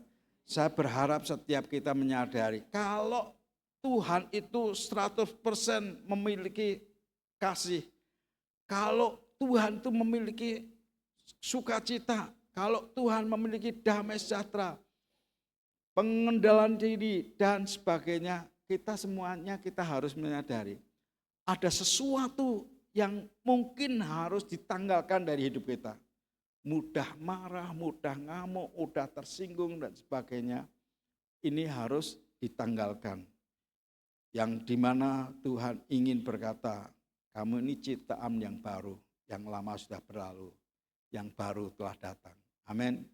Saya berharap setiap kita menyadari kalau Tuhan itu 100% memiliki kasih. Kalau Tuhan itu memiliki sukacita. Kalau Tuhan memiliki damai sejahtera. Pengendalian diri dan sebagainya. Kita semuanya kita harus menyadari. Ada sesuatu yang mungkin harus ditanggalkan dari hidup kita. Mudah marah, mudah ngamuk, mudah tersinggung dan sebagainya. Ini harus ditanggalkan. Yang dimana Tuhan ingin berkata, kamu ini ciptaan yang baru, yang lama sudah berlalu, yang baru telah datang. Amin.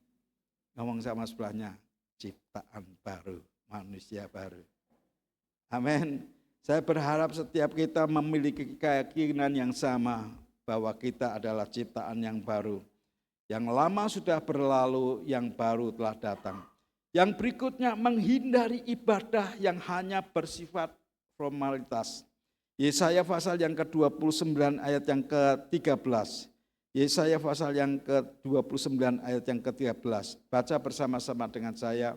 Ngomong sama sebelahnya, ciptaan baru, manusia baru. Amin. Saya berharap setiap kita memiliki keyakinan yang sama bahwa kita adalah ciptaan yang baru. Yang lama sudah berlalu, yang baru telah datang. Yang berikutnya menghindari ibadah yang hanya bersifat formalitas. Yesaya pasal yang ke-29 ayat yang ke-13. Yesaya pasal yang ke-29 ayat yang ke-13. Baca bersama-sama dengan saya.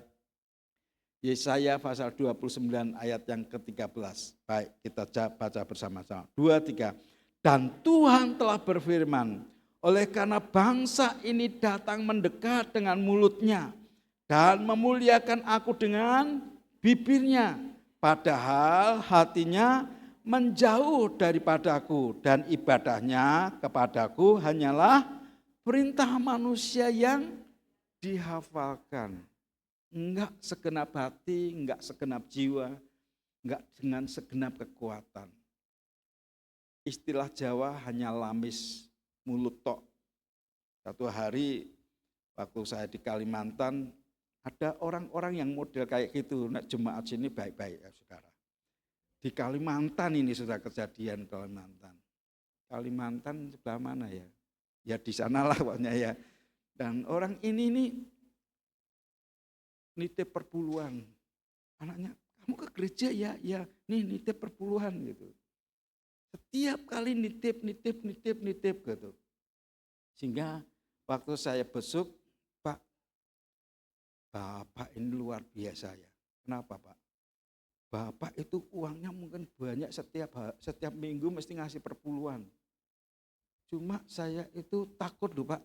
Yesaya pasal 29 ayat yang ke-13. Baik, kita baca bersama-sama. 2, 3. Dan Tuhan telah berfirman, oleh karena bangsa ini datang mendekat dengan mulutnya dan memuliakan aku dengan bibirnya, padahal hatinya menjauh daripadaku dan ibadahnya kepadaku hanyalah perintah manusia yang dihafalkan. Enggak segenap hati, enggak segenap jiwa, enggak dengan segenap kekuatan. Istilah Jawa hanya lamis, mulut tok. Satu hari waktu saya di Kalimantan, ada orang-orang yang model kayak gitu. Nah, jemaat sini baik-baik ya saudara. Di Kalimantan ini sudah kejadian Kalimantan. Kalimantan sebelah mana ya? Ya di sanalah pokoknya ya. Dan orang ini nih nitip perpuluhan. Anaknya, kamu ke gereja ya? Ya, nih nitip perpuluhan gitu. Setiap kali nitip gitu. Sehingga waktu saya besuk, Pak, Bapak ini luar biasa ya. Kenapa Pak? Bapak itu uangnya mungkin banyak, setiap minggu mesti ngasih perpuluhan. Cuma saya itu takut loh Pak,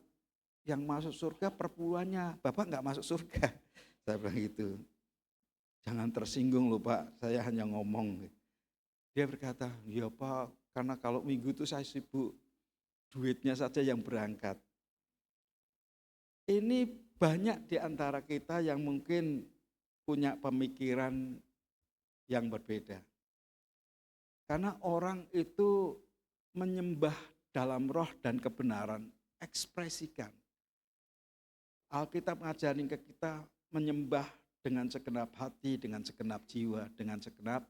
yang masuk surga perpuluhannya, Bapak nggak masuk surga. Saya bilang gitu. Jangan tersinggung loh Pak, saya hanya ngomong. Dia berkata, ya Pak, karena kalau minggu itu saya sibuk, duitnya saja yang berangkat. Ini banyak di antara kita yang mungkin punya pemikiran yang berbeda. Karena orang itu menyembah dalam roh dan kebenaran, ekspresikan. Alkitab ngajarin ke kita menyembah dengan segenap hati, dengan segenap jiwa, dengan segenap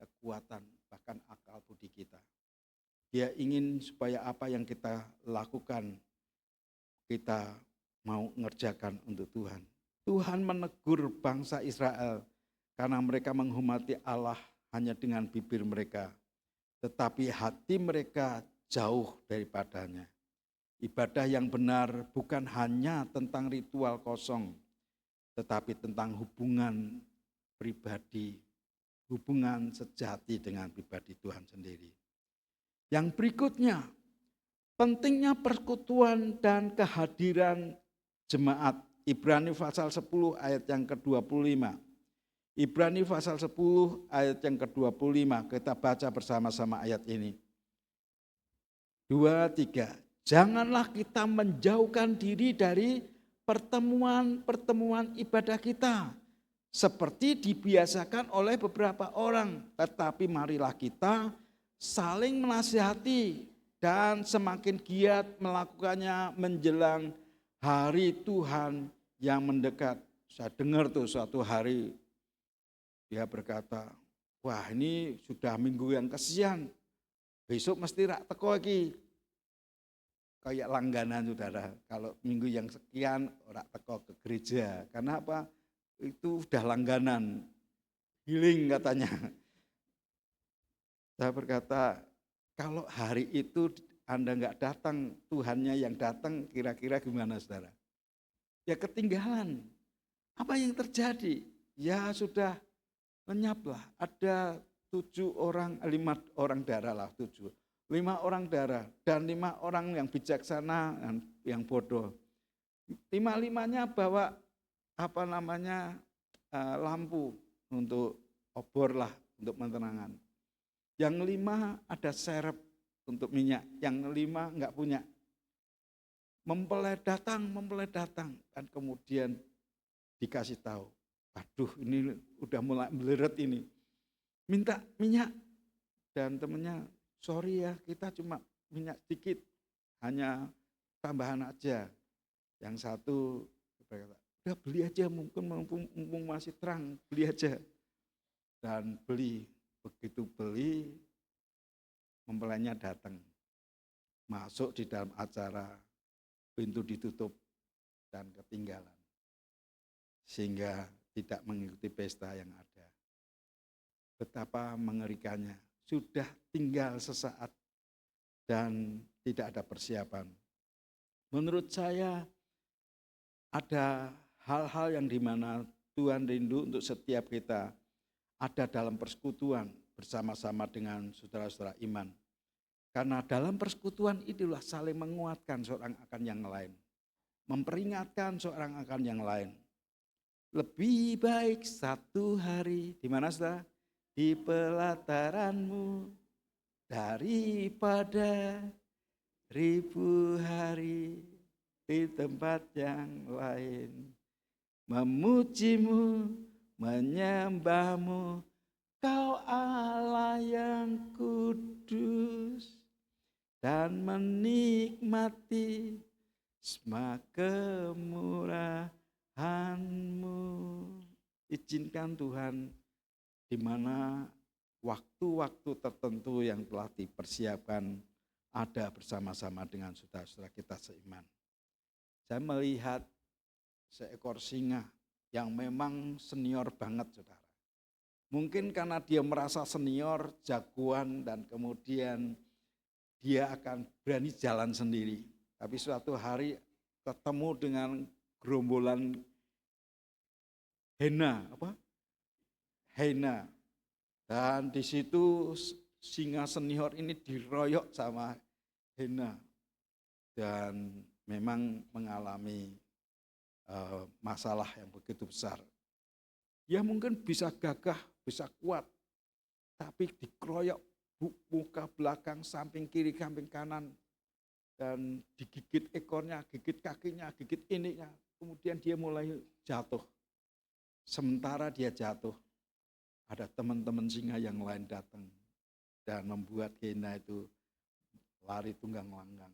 kekuatan, bahkan akal budi kita. Dia ingin supaya apa yang kita lakukan, kita mau ngerjakan untuk Tuhan. Tuhan menegur bangsa Israel karena mereka menghormati Allah hanya dengan bibir mereka, tetapi hati mereka jauh daripadanya. Ibadah yang benar bukan hanya tentang ritual kosong, tetapi tentang hubungan pribadi, hubungan sejati dengan pribadi Tuhan sendiri. Yang berikutnya, pentingnya persekutuan dan kehadiran jemaat. Ibrani pasal 10 ayat yang ke-25. Ibrani pasal 10 ayat yang ke-25, kita baca bersama-sama ayat ini. 2, 3. Janganlah kita menjauhkan diri dari pertemuan ibadah kita, seperti dibiasakan oleh beberapa orang. Tetapi marilah kita saling menasihati dan semakin giat melakukannya menjelang hari Tuhan yang mendekat. Saya dengar tuh suatu hari dia berkata, wah ini sudah minggu yang kesian, besok mesti rak teko lagi. Kayak langganan saudara, kalau minggu yang sekian rak teko ke gereja. Karena apa? Itu sudah langganan, healing katanya. Saya berkata, kalau hari itu Anda enggak datang, Tuhannya yang datang, kira-kira gimana saudara? Ya ketinggalan. Apa yang terjadi? Ya sudah lenyaplah. Ada 7 orang, 5 orang darah lah 7. 5 orang darah dan 5 orang yang bijaksana dan yang bodoh. 5-5-nya bawa lampu untuk obor lah, untuk penerangan. Yang 5 ada serep untuk minyak, yang 5 enggak punya. Mempelai datang, dan kemudian dikasih tahu, aduh ini udah mulai meleret ini, minta minyak. Dan temennya, sorry ya kita cuma minyak sedikit, hanya tambahan aja. Yang satu berkata, udah beli aja, mumpung masih terang, beli aja. Dan beli, begitu beli, mempelainya datang, masuk di dalam acara, pintu ditutup dan ketinggalan. Sehingga tidak mengikuti pesta yang ada. Betapa mengerikannya, sudah tinggal sesaat dan tidak ada persiapan. Menurut saya ada hal-hal yang dimana Tuhan rindu untuk setiap kita ada dalam persekutuan bersama-sama dengan saudara-saudara iman. Karena dalam persekutuan itulah saling menguatkan seorang akan yang lain. Memperingatkan seorang akan yang lain. Lebih baik satu hari, di mana saudara? Di pelataranmu, daripada ribu hari di tempat yang lain. Memujimu, menyembahmu, Kau Allah yang kudus, dan menikmati semua kemurahan-Mu. Izinkan Tuhan, di mana waktu-waktu tertentu yang telah dipersiapkan ada bersama-sama dengan saudara-saudara kita seiman. Saya melihat seekor singa yang memang senior banget, saudara. Mungkin karena dia merasa senior, jagoan, dan kemudian dia akan berani jalan sendiri. Tapi suatu hari ketemu dengan gerombolan hyena. Dan di situ singa senior ini diroyok sama hyena. Dan memang mengalami masalah yang begitu besar. Dia mungkin bisa gagah, bisa kuat, tapi dikeroyok muka belakang, samping kiri, samping kanan, dan digigit ekornya, gigit kakinya, gigit ininya. Kemudian dia mulai jatuh. Sementara dia jatuh, ada teman-teman singa yang lain datang dan membuat hyena itu lari tunggang langgang.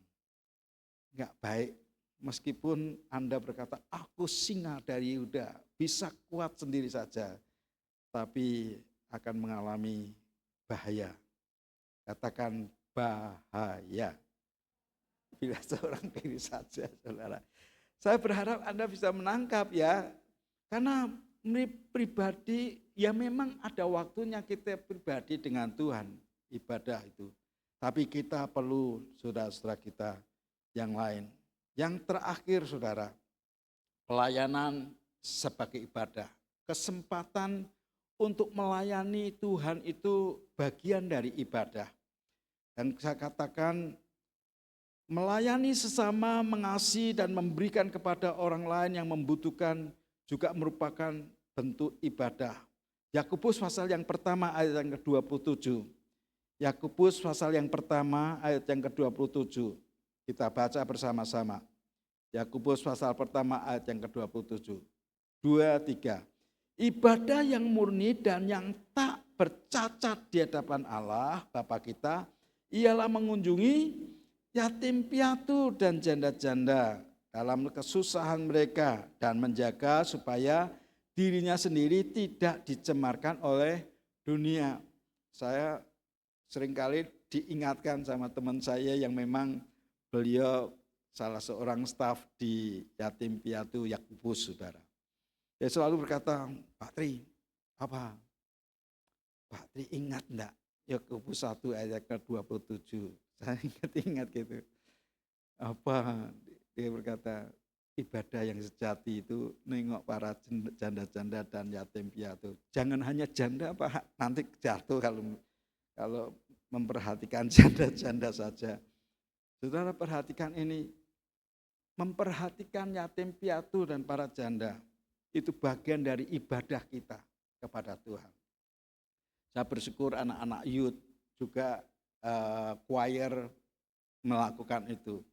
Enggak baik. Meskipun Anda berkata, aku singa dari Yuda, bisa kuat sendiri saja, tapi akan mengalami bahaya. Katakan bahaya. Bila seorang diri saja, saudara. Saya berharap Anda bisa menangkap ya, karena pribadi, ya memang ada waktunya kita pribadi dengan Tuhan, ibadah itu. Tapi kita perlu saudara-saudara kita yang lain. Yang terakhir saudara, pelayanan sebagai ibadah. Kesempatan untuk melayani Tuhan itu bagian dari ibadah. Dan saya katakan melayani sesama, mengasihi dan memberikan kepada orang lain yang membutuhkan juga merupakan bentuk ibadah. Yakobus pasal yang pertama ayat yang ke-27. Yakobus pasal yang pertama ayat yang ke-27. Kita baca bersama-sama. Yakobus pasal pertama ayat yang ke-27. 2, 3. Ibadah yang murni dan yang tak bercacat di hadapan Allah Bapa kita ialah mengunjungi yatim piatu dan janda-janda dalam kesusahan mereka dan menjaga supaya dirinya sendiri tidak dicemarkan oleh dunia. Saya seringkali diingatkan sama teman saya yang memang beliau salah seorang staf di yatim piatu Yakobus, saudara. Dia selalu berkata, Pak Tri, apa? Pak Tri ingat enggak Yakobus 1 ayat ke-27? Saya ingat gitu. Apa? Dia berkata, ibadah yang sejati itu nengok para janda-janda dan yatim piatu. Jangan hanya janda, Pak, nanti jatuh kalau memperhatikan janda-janda saja. Saudara perhatikan ini, memperhatikan yatim piatu dan para janda, itu bagian dari ibadah kita kepada Tuhan. Saya bersyukur anak-anak youth juga choir melakukan itu.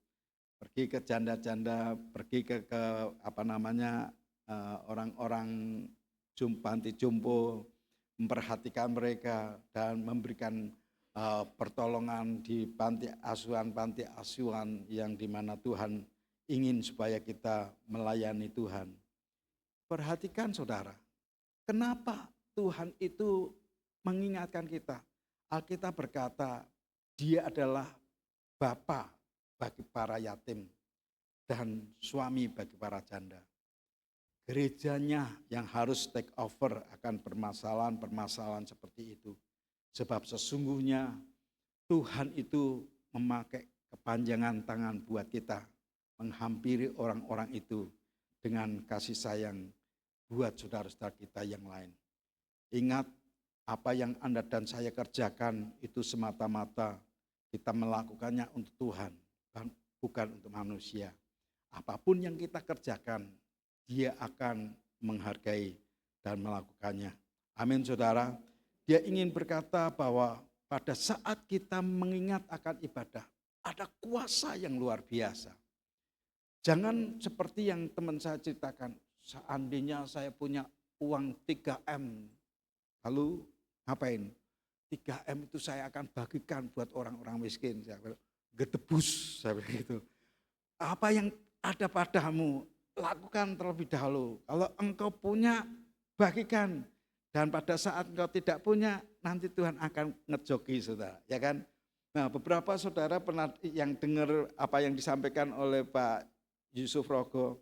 Pergi ke janda-janda, pergi ke orang-orang panti jompo, memperhatikan mereka dan memberikan pertolongan di panti asuhan yang dimana Tuhan ingin supaya kita melayani Tuhan. Perhatikan saudara, kenapa Tuhan itu mengingatkan kita? Alkitab berkata, Dia adalah Bapa bagi para yatim dan suami bagi para janda. Gerejanya yang harus take over akan permasalahan-permasalahan seperti itu. Sebab sesungguhnya Tuhan itu memakai kepanjangan tangan buat kita menghampiri orang-orang itu dengan kasih sayang buat saudara-saudara kita yang lain. Ingat, apa yang Anda dan saya kerjakan itu semata-mata kita melakukannya untuk Tuhan, bukan untuk manusia. Apapun yang kita kerjakan, Dia akan menghargai dan melakukannya. Amin saudara. Dia ingin berkata bahwa pada saat kita mengingat akan ibadah, ada kuasa yang luar biasa. Jangan seperti yang teman saya ceritakan, seandainya saya punya uang 3M, lalu ngapain? 3M itu saya akan bagikan buat orang-orang miskin. Saya bilang, gedebus, saya bilang gitu. Apa yang ada padamu, lakukan terlebih dahulu. Kalau engkau punya, bagikan. Dan pada saat engkau tidak punya, nanti Tuhan akan ngejoki, saudara. Ya kan? Nah, beberapa saudara pernah yang dengar apa yang disampaikan oleh Pak Yusuf Rogo.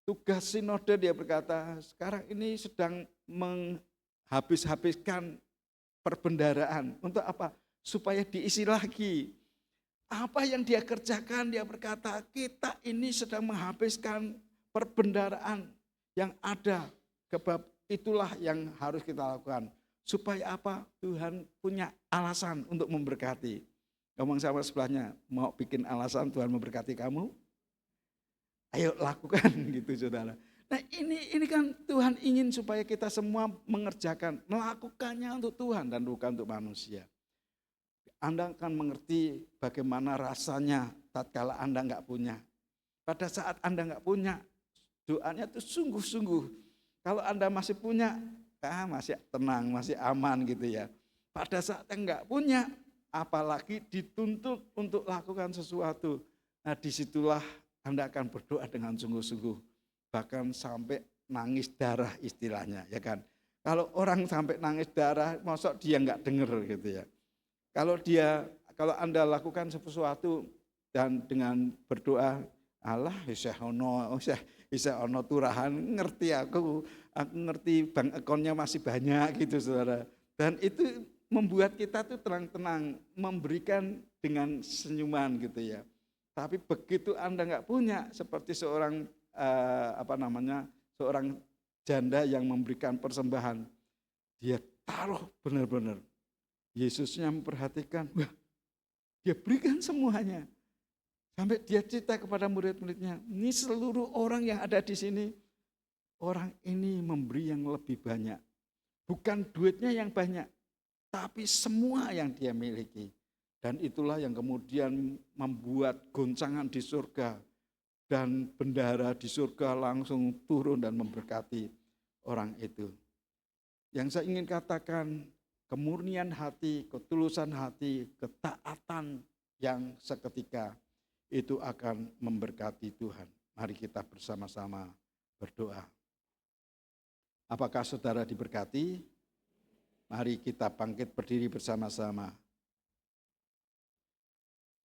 Tugas sinode dia berkata, sekarang ini sedang menghabis-habiskan perbendaraan. Untuk apa? Supaya diisi lagi. Apa yang dia kerjakan, dia berkata, kita ini sedang menghabiskan perbendaraan yang ada. Sebab itulah yang harus kita lakukan. Supaya apa? Tuhan punya alasan untuk memberkati. Ngomong sama sebelahnya, mau bikin alasan Tuhan memberkati kamu? Ayo lakukan gitu saudara. Nah ini kan Tuhan ingin supaya kita semua mengerjakan, melakukannya untuk Tuhan dan bukan untuk manusia. Anda akan mengerti bagaimana rasanya tatkala Anda enggak punya. Pada saat Anda enggak punya, doanya itu sungguh-sungguh. Kalau Anda masih punya, masih tenang, masih aman gitu ya. Pada saat enggak punya, apalagi dituntut untuk lakukan sesuatu. Nah disitulah Anda akan berdoa dengan sungguh-sungguh. Bahkan sampai nangis darah istilahnya, ya kan. Kalau orang sampai nangis darah, masa dia enggak dengar gitu ya. Kalau Anda lakukan sesuatu dan dengan berdoa, Allah bisa ono turahan, ngerti aku ngerti bank akunnya masih banyak gitu saudara. Dan itu membuat kita tuh tenang-tenang, memberikan dengan senyuman gitu ya. Tapi begitu Anda nggak punya, seperti seorang seorang janda yang memberikan persembahan, dia taruh benar-benar. Yesusnya memperhatikan, wah, dia berikan semuanya. Sampai dia cerita kepada murid-muridnya, ini seluruh orang yang ada di sini, orang ini memberi yang lebih banyak. Bukan duitnya yang banyak, tapi semua yang dia miliki. Dan itulah yang kemudian membuat goncangan di surga. Dan bendahara di surga langsung turun dan memberkati orang itu. Yang saya ingin katakan, kemurnian hati, ketulusan hati, ketaatan yang seketika itu akan memberkati Tuhan. Mari kita bersama-sama berdoa. Apakah saudara diberkati? Mari kita bangkit berdiri bersama-sama.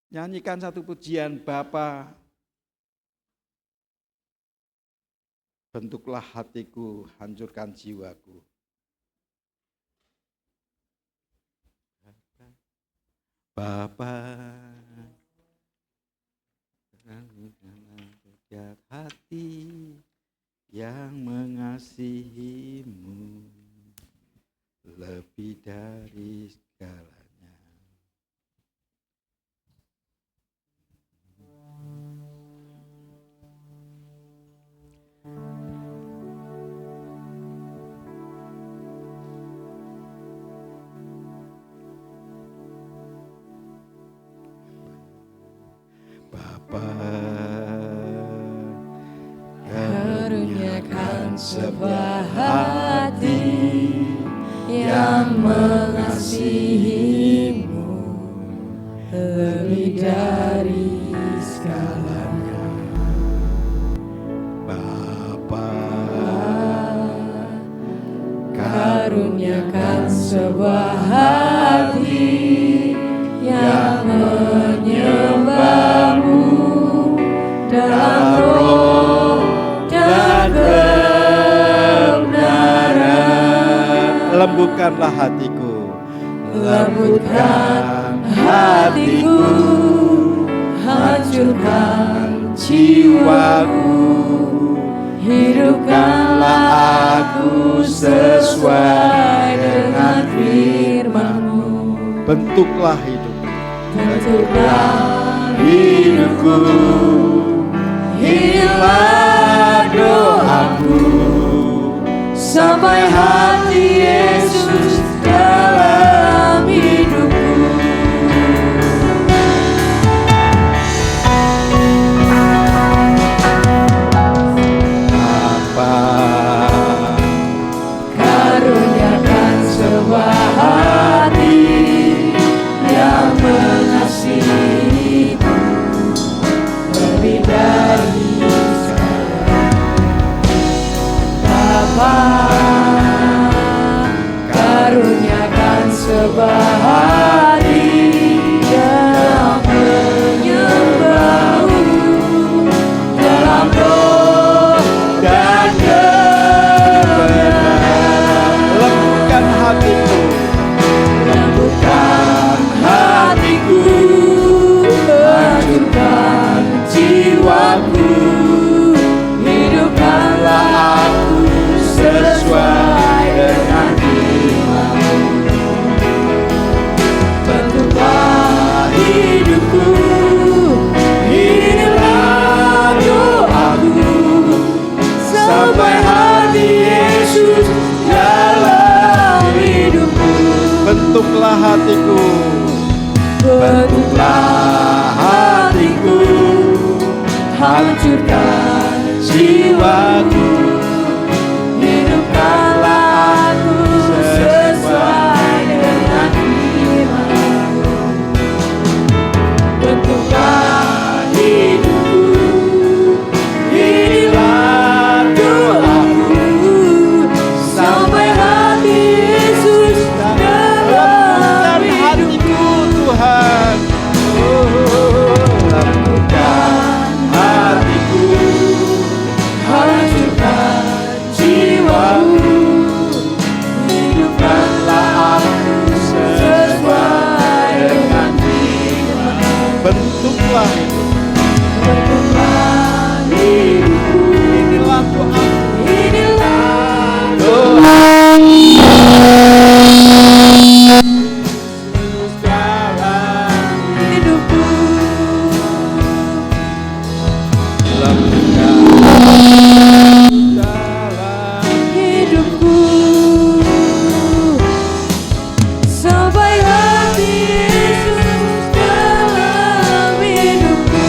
Nyanyikan satu pujian, Bapa, bentuklah hatiku, hancurkan jiwaku. Bapa, setiap hati yang mengasihimu lebih dari segalanya. Bapa, karuniakan sebuah hati yang mengasihimu lebih dari segalanya. Bapa, karuniakan sebuah hati yang menyembahmu dalam roh dan kebenaran. Lembutkanlah hatiku, lembutkan hatiku, hancurkan jiwaku, hidupkanlah aku sesuai dengan firman-Mu. Bentuklah hidupku, bentuklah hidupku, inilah doaku, sampai hati Yesus dalam hidupku. hancurkan jiwaku, hidupkanlah aku sesuai dengan firman-Mu. Bentuklah hidupku, inilah doaku, sampai hati Yesus dalam hidupku. Tuhan, lembutkan hatiku, hancurkan jiwaku, hidupkanlah aku sesuai dengan firman-Mu. Bentuklah hidupku, inilah doaku, inilah doaku. Yesus dalam hidupku, lembutkan dalam hidupku, sampai hati Yesus dalam hidupku.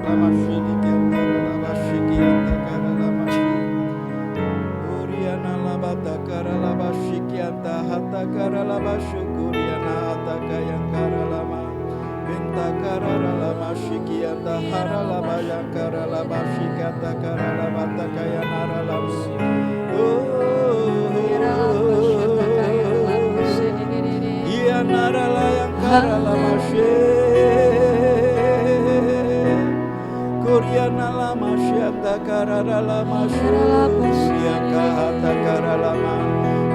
Lama syedikian lama syikian takara lama Uriana lama takara lama syikian tahata kara lama syukuriana hataka yang kara lama Binta kara lama syikian tahara lama yang kara lama syikian takara lama takaya nara lama Iya nara yang kara lama Kuriana lama syata karara lama syusiaka hata karalama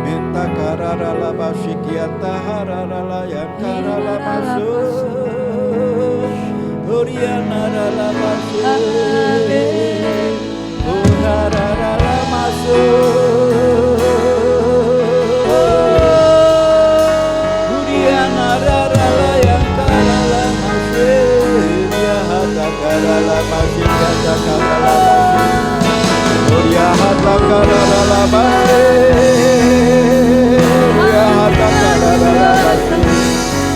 minta karara lama syikiata harara layang karalama syus Kuriana lama syus Kurara lama syus Kuriana layang karalama syus ya hata karalama syikiata karalama Surya hata karalama Surya hata karalama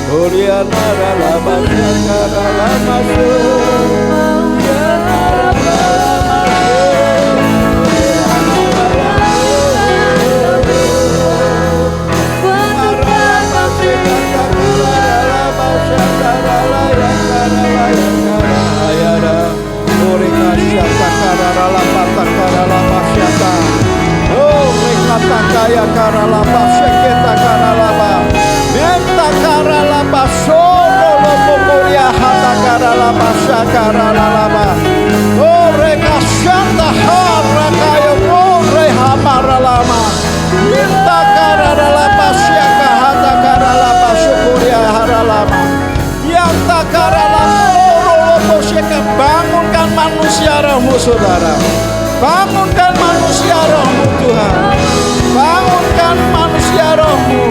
Surya naralama karalama Surya naralama Kaya karalaba seketa karalaba menta karalaba solo lopokoria hata karalaba sakaralaba ore kasanta harra kayo ore hamaralama menta karalaba siaka hata karalaba sukuria haralama yanta karalaba lopo siaka bangunkan manusia rohmu saudara bangunkan manusia rohmu Tuhan bangunkan manusia rohmu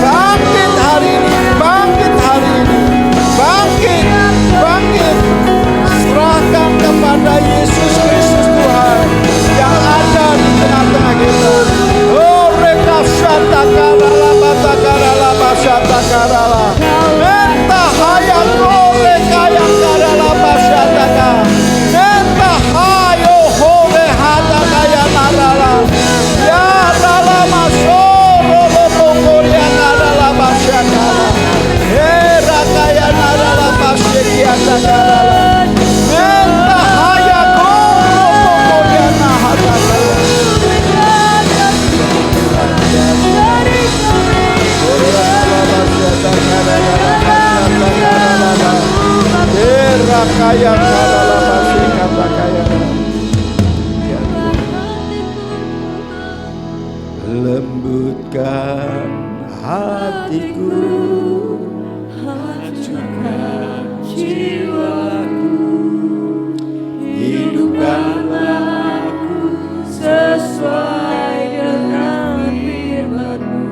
bangkit hari ini bangkit hari ini bangkit bangkit serahkan kepada Yesus Kristus Tuhan yang ada di tengah-tengah kita oh reka syata karala bata karala basyata karala menta hayang ore kaya karala basyata ka menta hayo hore hada kaya narala ya rala masoro lopokoria narala basyata era kaya narala basyekiata karala menta hayang lopokoria nahada kaya karala basyata kaya lembutkan hatiku hancurkan jiwaku hidupkanlah aku sesuai dengan firman-Mu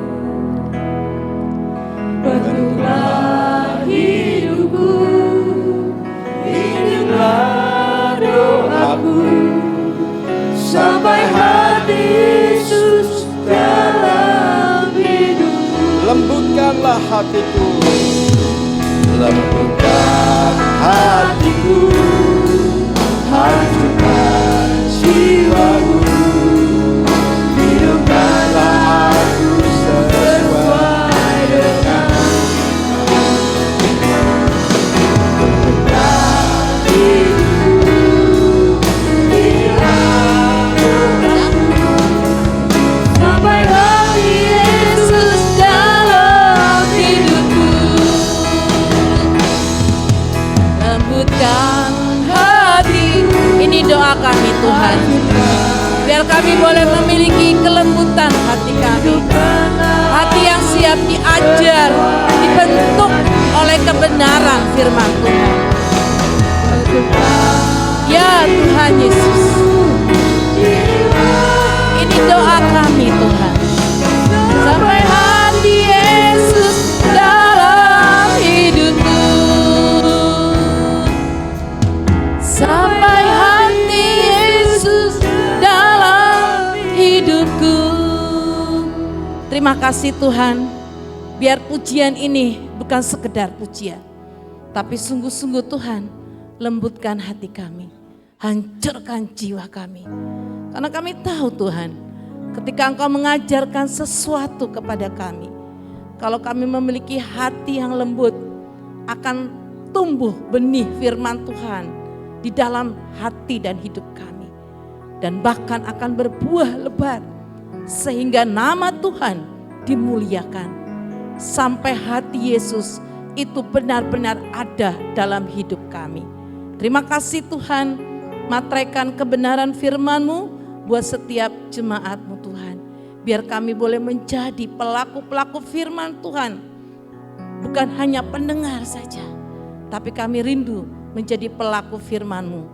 bentuklah hidupku inilah doaku sampai hati Yesus dalam hidup lembutkanlah hatiku, lembutkan hatiku, hancurkan jiwaku, hidupkanlah aku sesuai dengan Sampai hari Yesus dalam hidupku, lembutkan hati. Ini doa kami Tuhan, biar kami boleh memiliki kelembutan hati kami, hati yang siap diajar, dibentuk oleh kebenaran firman Tuhan. Ya Tuhan Yesus, ini doa kami Tuhan. Sampai hati Yesus dalam hidupku, sampai hati Yesus dalam hidupku. Terima kasih Tuhan, biar pujian ini bukan sekedar pujian, tapi sungguh-sungguh Tuhan, lembutkan hati kami, hancurkan jiwa kami. Karena kami tahu Tuhan, ketika Engkau mengajarkan sesuatu kepada kami, kalau kami memiliki hati yang lembut, akan tumbuh benih firman Tuhan di dalam hati dan hidup kami. Dan bahkan akan berbuah lebat, sehingga nama Tuhan dimuliakan. Sampai hati Yesus itu benar-benar ada dalam hidup kami. Terima kasih Tuhan, materaikan kebenaran firman-Mu buat setiap jemaat-Mu Tuhan. Biar kami boleh menjadi pelaku-pelaku firman Tuhan. Bukan hanya pendengar saja, tapi kami rindu menjadi pelaku firman-Mu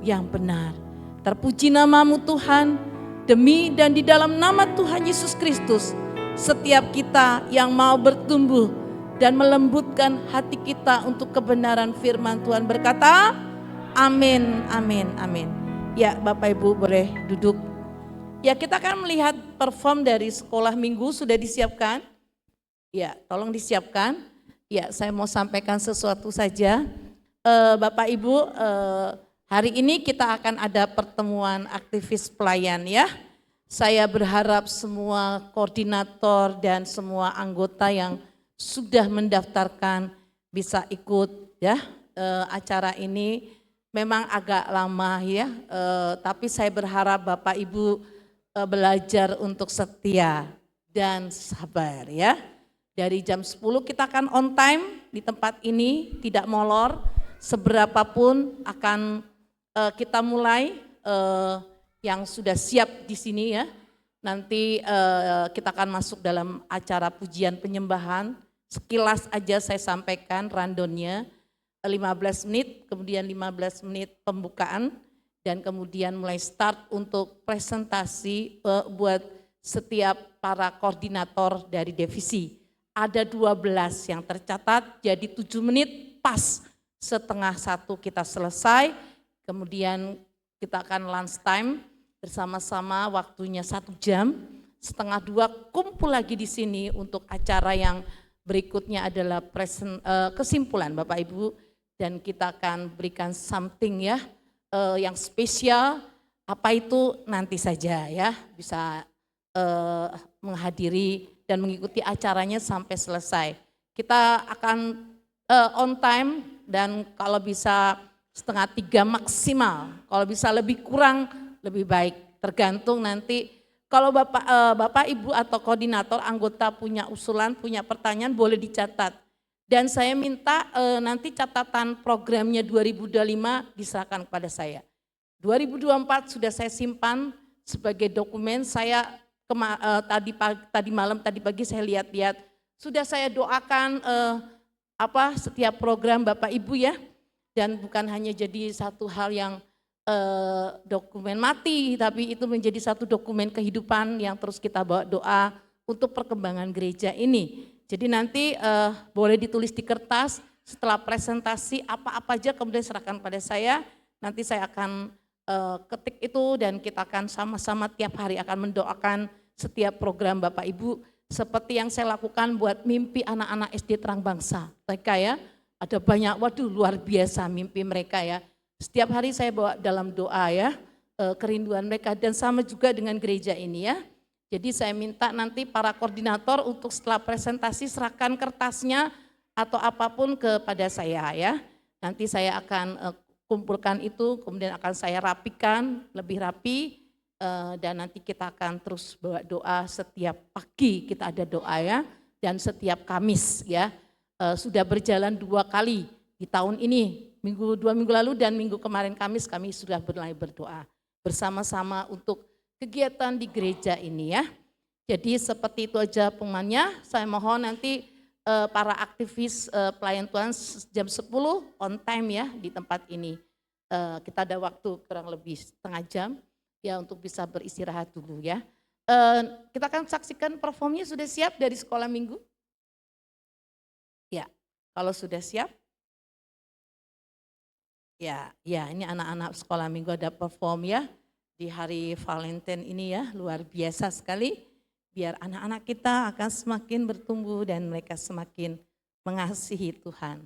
yang benar. Terpuji nama-Mu Tuhan, demi dan di dalam nama Tuhan Yesus Kristus. Setiap kita yang mau bertumbuh dan melembutkan hati kita untuk kebenaran firman Tuhan berkata, amin, amin, amin. Ya Bapak Ibu boleh duduk. Ya kita akan melihat perform dari sekolah minggu, sudah disiapkan? Ya tolong disiapkan. Ya saya mau sampaikan sesuatu saja. Bapak Ibu hari ini kita akan ada pertemuan aktivis pelayan ya. Saya berharap semua koordinator dan semua anggota yang sudah mendaftarkan bisa ikut ya acara ini. Memang agak lama ya, tapi saya berharap Bapak Ibu belajar untuk setia dan sabar ya. Dari jam 10 kita akan on time di tempat ini, tidak molor. Seberapapun akan kita mulai yang sudah siap di sini ya. Nanti kita akan masuk dalam acara pujian penyembahan. Sekilas aja saya sampaikan rundown-nya. 15 menit, kemudian 15 menit pembukaan, dan kemudian mulai start untuk presentasi buat setiap para koordinator dari divisi. Ada 12 yang tercatat, jadi 7 menit pas, setengah 1 kita selesai, kemudian kita akan lunch time bersama-sama, waktunya 1 jam, setengah 2 kumpul lagi di sini untuk acara yang berikutnya adalah kesimpulan Bapak Ibu. Dan kita akan berikan something ya yang spesial, apa itu nanti saja ya, bisa menghadiri dan mengikuti acaranya sampai selesai. Kita akan on time dan kalau bisa setengah 3 maksimal, kalau bisa lebih kurang lebih baik, tergantung nanti. Kalau Bapak Ibu atau koordinator anggota punya usulan, punya pertanyaan boleh dicatat. Dan saya minta nanti catatan programnya 2025 diserahkan kepada saya. 2024 sudah saya simpan sebagai dokumen. Saya tadi pagi saya lihat-lihat, sudah saya doakan setiap program Bapak Ibu ya. Dan bukan hanya jadi satu hal yang dokumen mati, tapi itu menjadi satu dokumen kehidupan yang terus kita bawa doa untuk perkembangan gereja ini. Jadi nanti boleh ditulis di kertas, setelah presentasi apa-apa aja kemudian serahkan pada saya, nanti saya akan ketik itu dan kita akan sama-sama tiap hari akan mendoakan setiap program Bapak Ibu seperti yang saya lakukan buat mimpi anak-anak SD Terang Bangsa. Mereka ya, ada banyak, waduh luar biasa mimpi mereka ya. Setiap hari saya bawa dalam doa ya, kerinduan mereka dan sama juga dengan gereja ini ya. Jadi saya minta nanti para koordinator untuk setelah presentasi serahkan kertasnya atau apapun kepada saya ya. Nanti saya akan kumpulkan itu, kemudian akan saya rapikan lebih rapi, dan nanti kita akan terus bawa doa setiap pagi kita ada doa ya, dan setiap Kamis ya. Sudah berjalan 2 kali di tahun ini, 2 minggu lalu dan minggu kemarin Kamis kami sudah mulai berdoa bersama-sama untuk kegiatan di gereja ini ya. Jadi seperti itu aja pengumumannya, saya mohon nanti para aktivis pelayan Tuhan jam 10 on time ya di tempat ini. Kita ada waktu kurang lebih setengah jam ya untuk bisa beristirahat dulu ya. Kita akan saksikan performnya, sudah siap dari sekolah minggu? Ya, kalau sudah siap. Ya ini anak-anak sekolah minggu ada perform ya di hari Valentine ini ya, luar biasa sekali. Biar anak-anak kita akan semakin bertumbuh dan mereka semakin mengasihi Tuhan.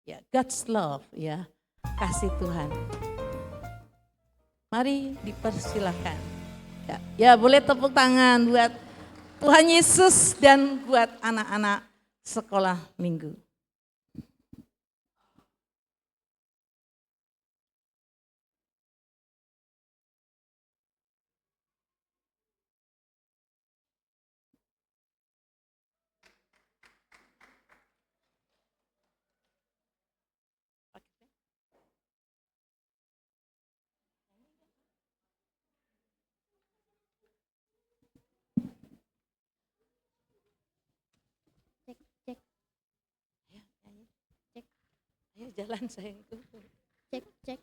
Ya, God's love ya, kasih Tuhan. Mari dipersilakan. Ya boleh tepuk tangan buat Tuhan Yesus dan buat anak-anak sekolah minggu. Ayo jalan sayangku. Cek.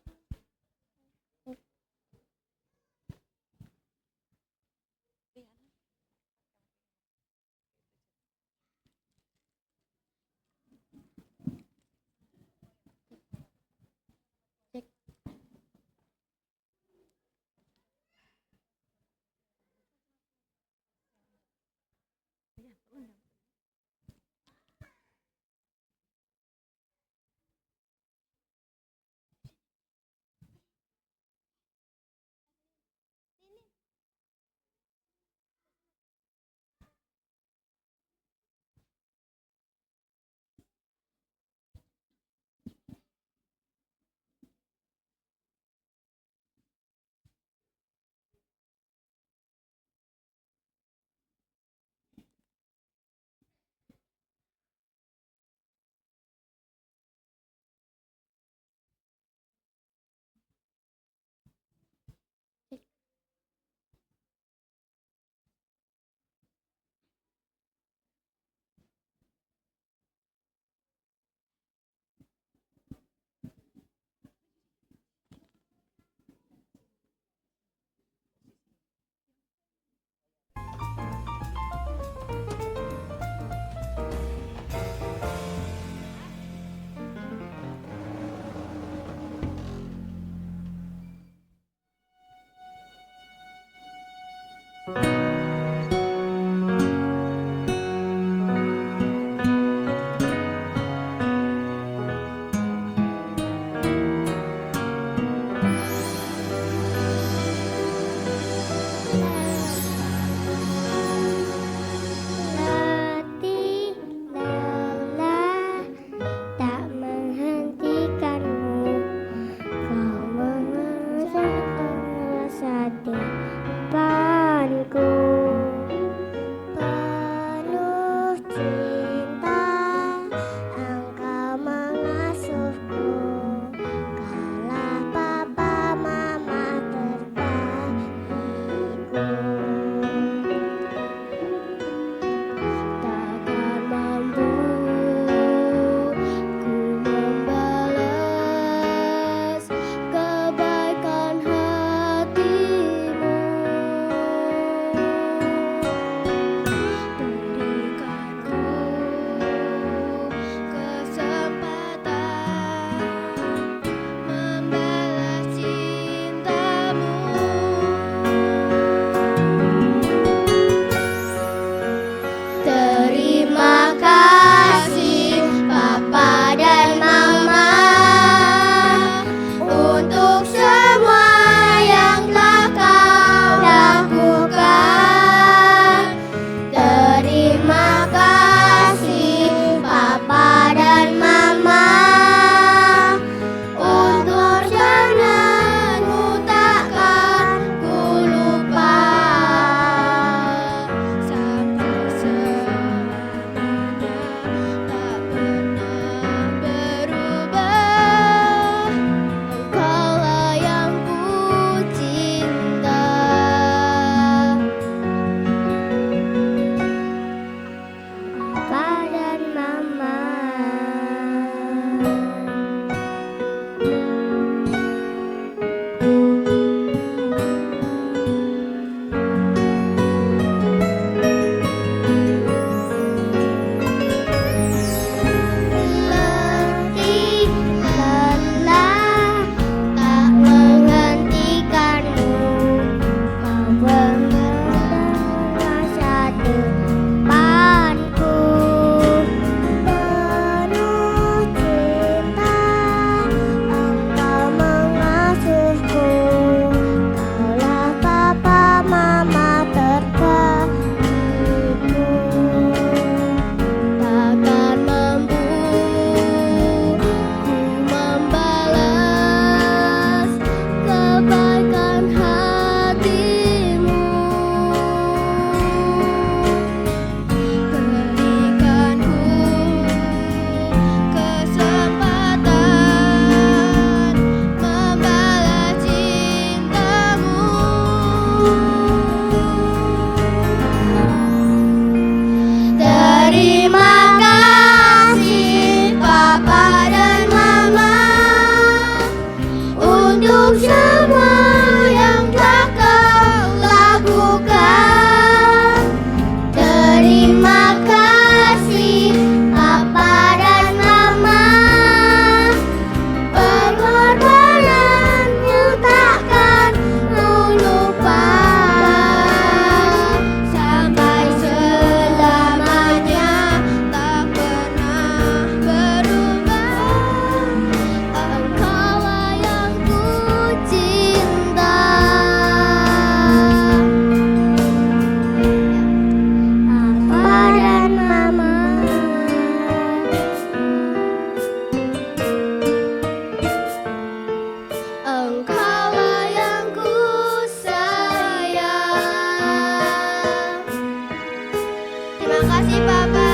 kasih Papa.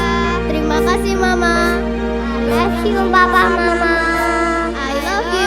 Terima kasih Mama. I love you Papa Mama. I love you.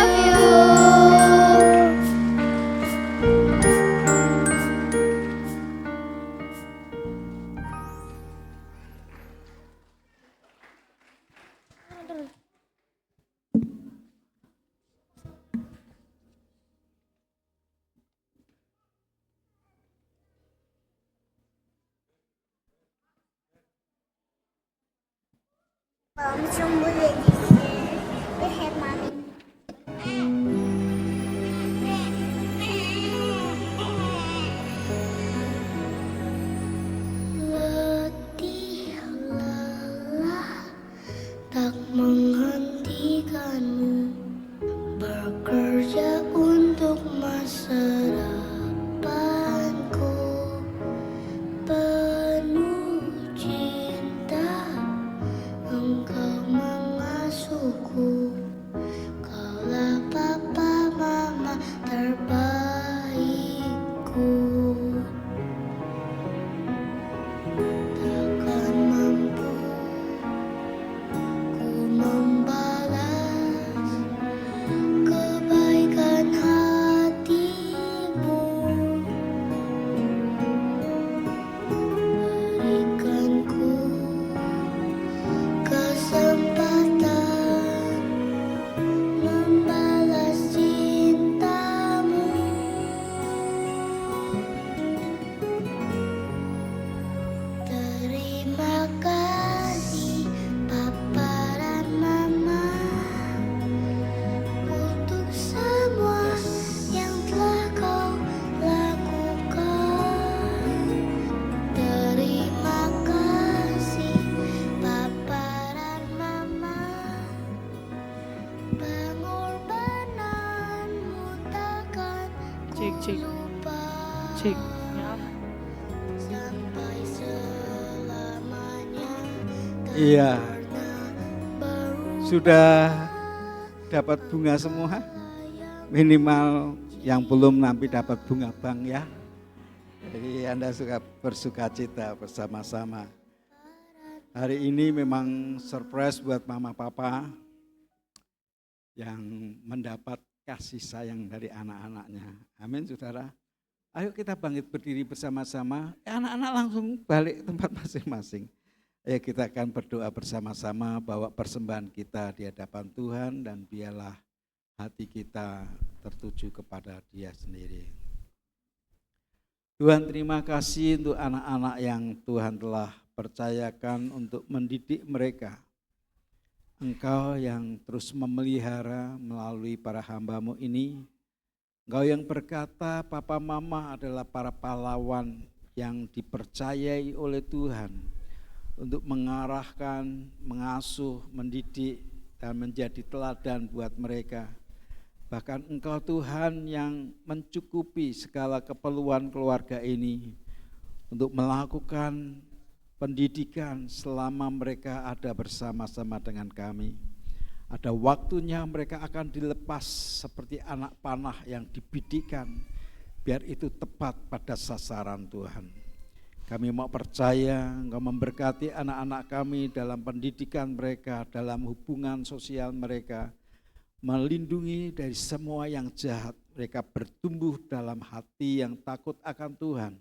Letih lelah tak menghentikanmu, bekerja untuk masa depanku, penuh cinta engkau mengasuhku. Kaulah papa mama terbaikku. Takkan mampu ku membalas kebaikan hatimu. Berikan ku kesempatan membalas cintamu. Terima kasih Papa dan Mama untuk semua yang telah kau lakukan. Terima kasih Papa dan Mama, pengorbananmu takkan Cek, ku cek. lupa. Cek. Sampai selamanya Iya, pernah berubah. sudah dapat bunga semua? Minimal yang belum nanti dapat bunga bank ya. Jadi Anda bersuka cita bersama-sama. Hari ini memang surprise buat mama papa yang mendapat kasih sayang dari anak-anaknya. Amin saudara. Ayo kita bangkit berdiri bersama-sama. Anak-anak langsung balik tempat masing-masing. Ayo kita akan berdoa bersama-sama, bawa persembahan kita di hadapan Tuhan dan biarlah hati kita tertuju kepada Dia sendiri. Tuhan, terima kasih untuk anak-anak yang Tuhan telah percayakan untuk mendidik mereka. Engkau yang terus memelihara melalui para hamba-Mu ini. Engkau yang berkata papa mama adalah para pahlawan yang dipercayai oleh Tuhan untuk mengarahkan, mengasuh, mendidik, dan menjadi teladan buat mereka. Bahkan Engkau Tuhan yang mencukupi segala keperluan keluarga ini untuk melakukan pendidikan selama mereka ada bersama-sama dengan kami. Ada waktunya mereka akan dilepas seperti anak panah yang dibidikkan, biar itu tepat pada sasaran Tuhan. Kami mau percaya Engkau memberkati anak-anak kami dalam pendidikan mereka, dalam hubungan sosial mereka, melindungi dari semua yang jahat. Mereka bertumbuh dalam hati yang takut akan Tuhan,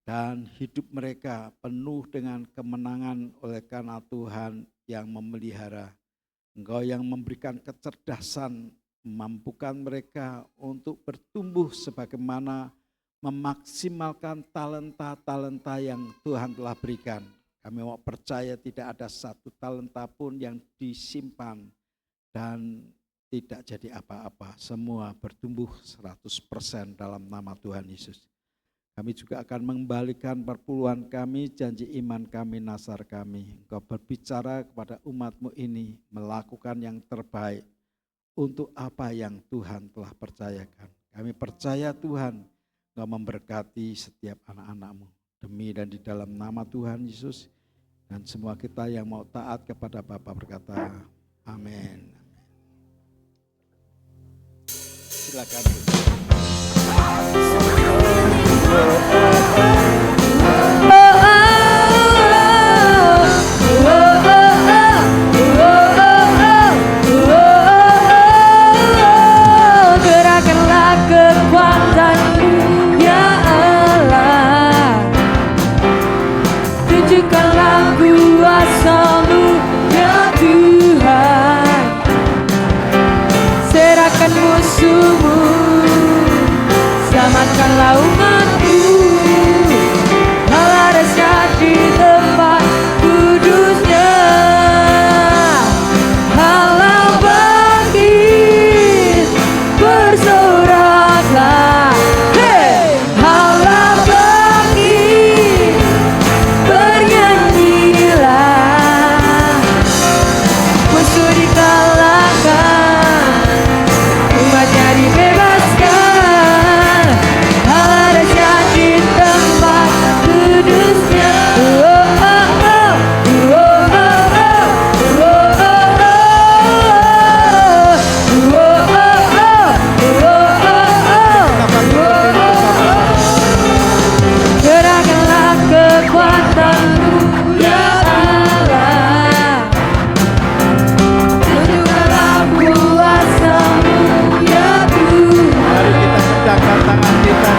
dan hidup mereka penuh dengan kemenangan oleh karena Tuhan yang memelihara. Engkau yang memberikan kecerdasan, memampukan mereka untuk bertumbuh sebagaimana memaksimalkan talenta-talenta yang Tuhan telah berikan. Kami mau percaya tidak ada satu talenta pun yang disimpan dan tidak jadi apa-apa. Semua bertumbuh 100% dalam nama Tuhan Yesus. Kami juga akan mengembalikan perpuluhan kami, janji iman kami, nasar kami. Engkau berbicara kepada umat-Mu ini, melakukan yang terbaik untuk apa yang Tuhan telah percayakan. Kami percaya Tuhan, Engkau memberkati setiap anak-anak-Mu. Demi dan di dalam nama Tuhan Yesus, dan semua kita yang mau taat kepada Bapa berkata, amin. Silakan. Tunjukkanlah kuasa-Mu ya Tuhan. Serahkan musuh-Mu, selamatkanlah umat-Mu. Allah dahsyat di tempat kudusnya. Allah bangkit, bersoraklah. Hey! Allah bangkit, bernyanyilah. Musuh dikalahkan, umatnya dibebaskan. Allah dahsyat di tempat kudusnya. Gerakkanlah kekuatan-Mu ya Allah. Tunjukkanlah kuasa-Mu ya Tuhan. Mari kita sedangkan tangan kita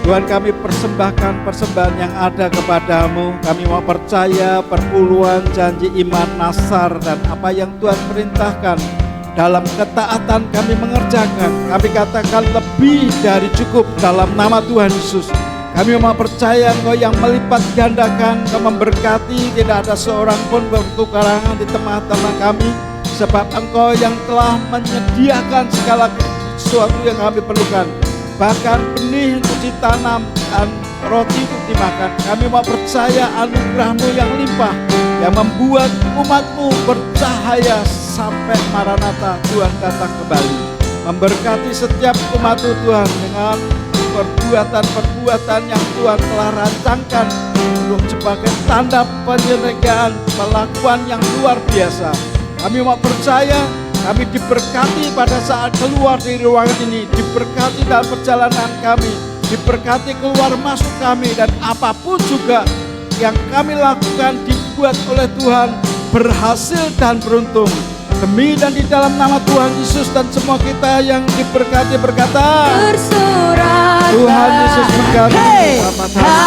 Tuhan, kami persembahkan persembahan yang ada kepadamu. Kami mau percaya perpuluhan janji iman nasar dan apa yang Tuhan perintahkan. Dalam ketaatan kami mengerjakan. Kami katakan lebih dari cukup dalam nama Tuhan Yesus. Kami mau percaya Engkau yang melipat gandakan, Engkau memberkati, tidak ada seorang pun bertukarangan di tengah-tengah kami. Sebab Engkau yang telah menyediakan segala sesuatu yang kami perlukan. Bahkan benih untuk ditanam dan roti untuk dimakan. Kami mau percaya anugerah-Mu yang limpah, yang membuat umat-Mu bercahaya sampai Maranatha Tuhan datang kembali. Memberkati setiap umat-Mu Tuhan dengan perbuatan-perbuatan yang Tuhan telah rancangkan untuk sebagai tanda penyertaan pelakuan yang luar biasa. Kami mau percaya kami diberkati pada saat keluar dari ruangan ini, diberkati dalam perjalanan kami, diberkati keluar masuk kami, dan apapun juga yang kami lakukan dibuat oleh Tuhan berhasil dan beruntung. Demi dan di dalam nama Tuhan Yesus, dan semua kita yang diberkati berkata, Bersoraklah. Tuhan Yesus berkati. Hey! Selamat hari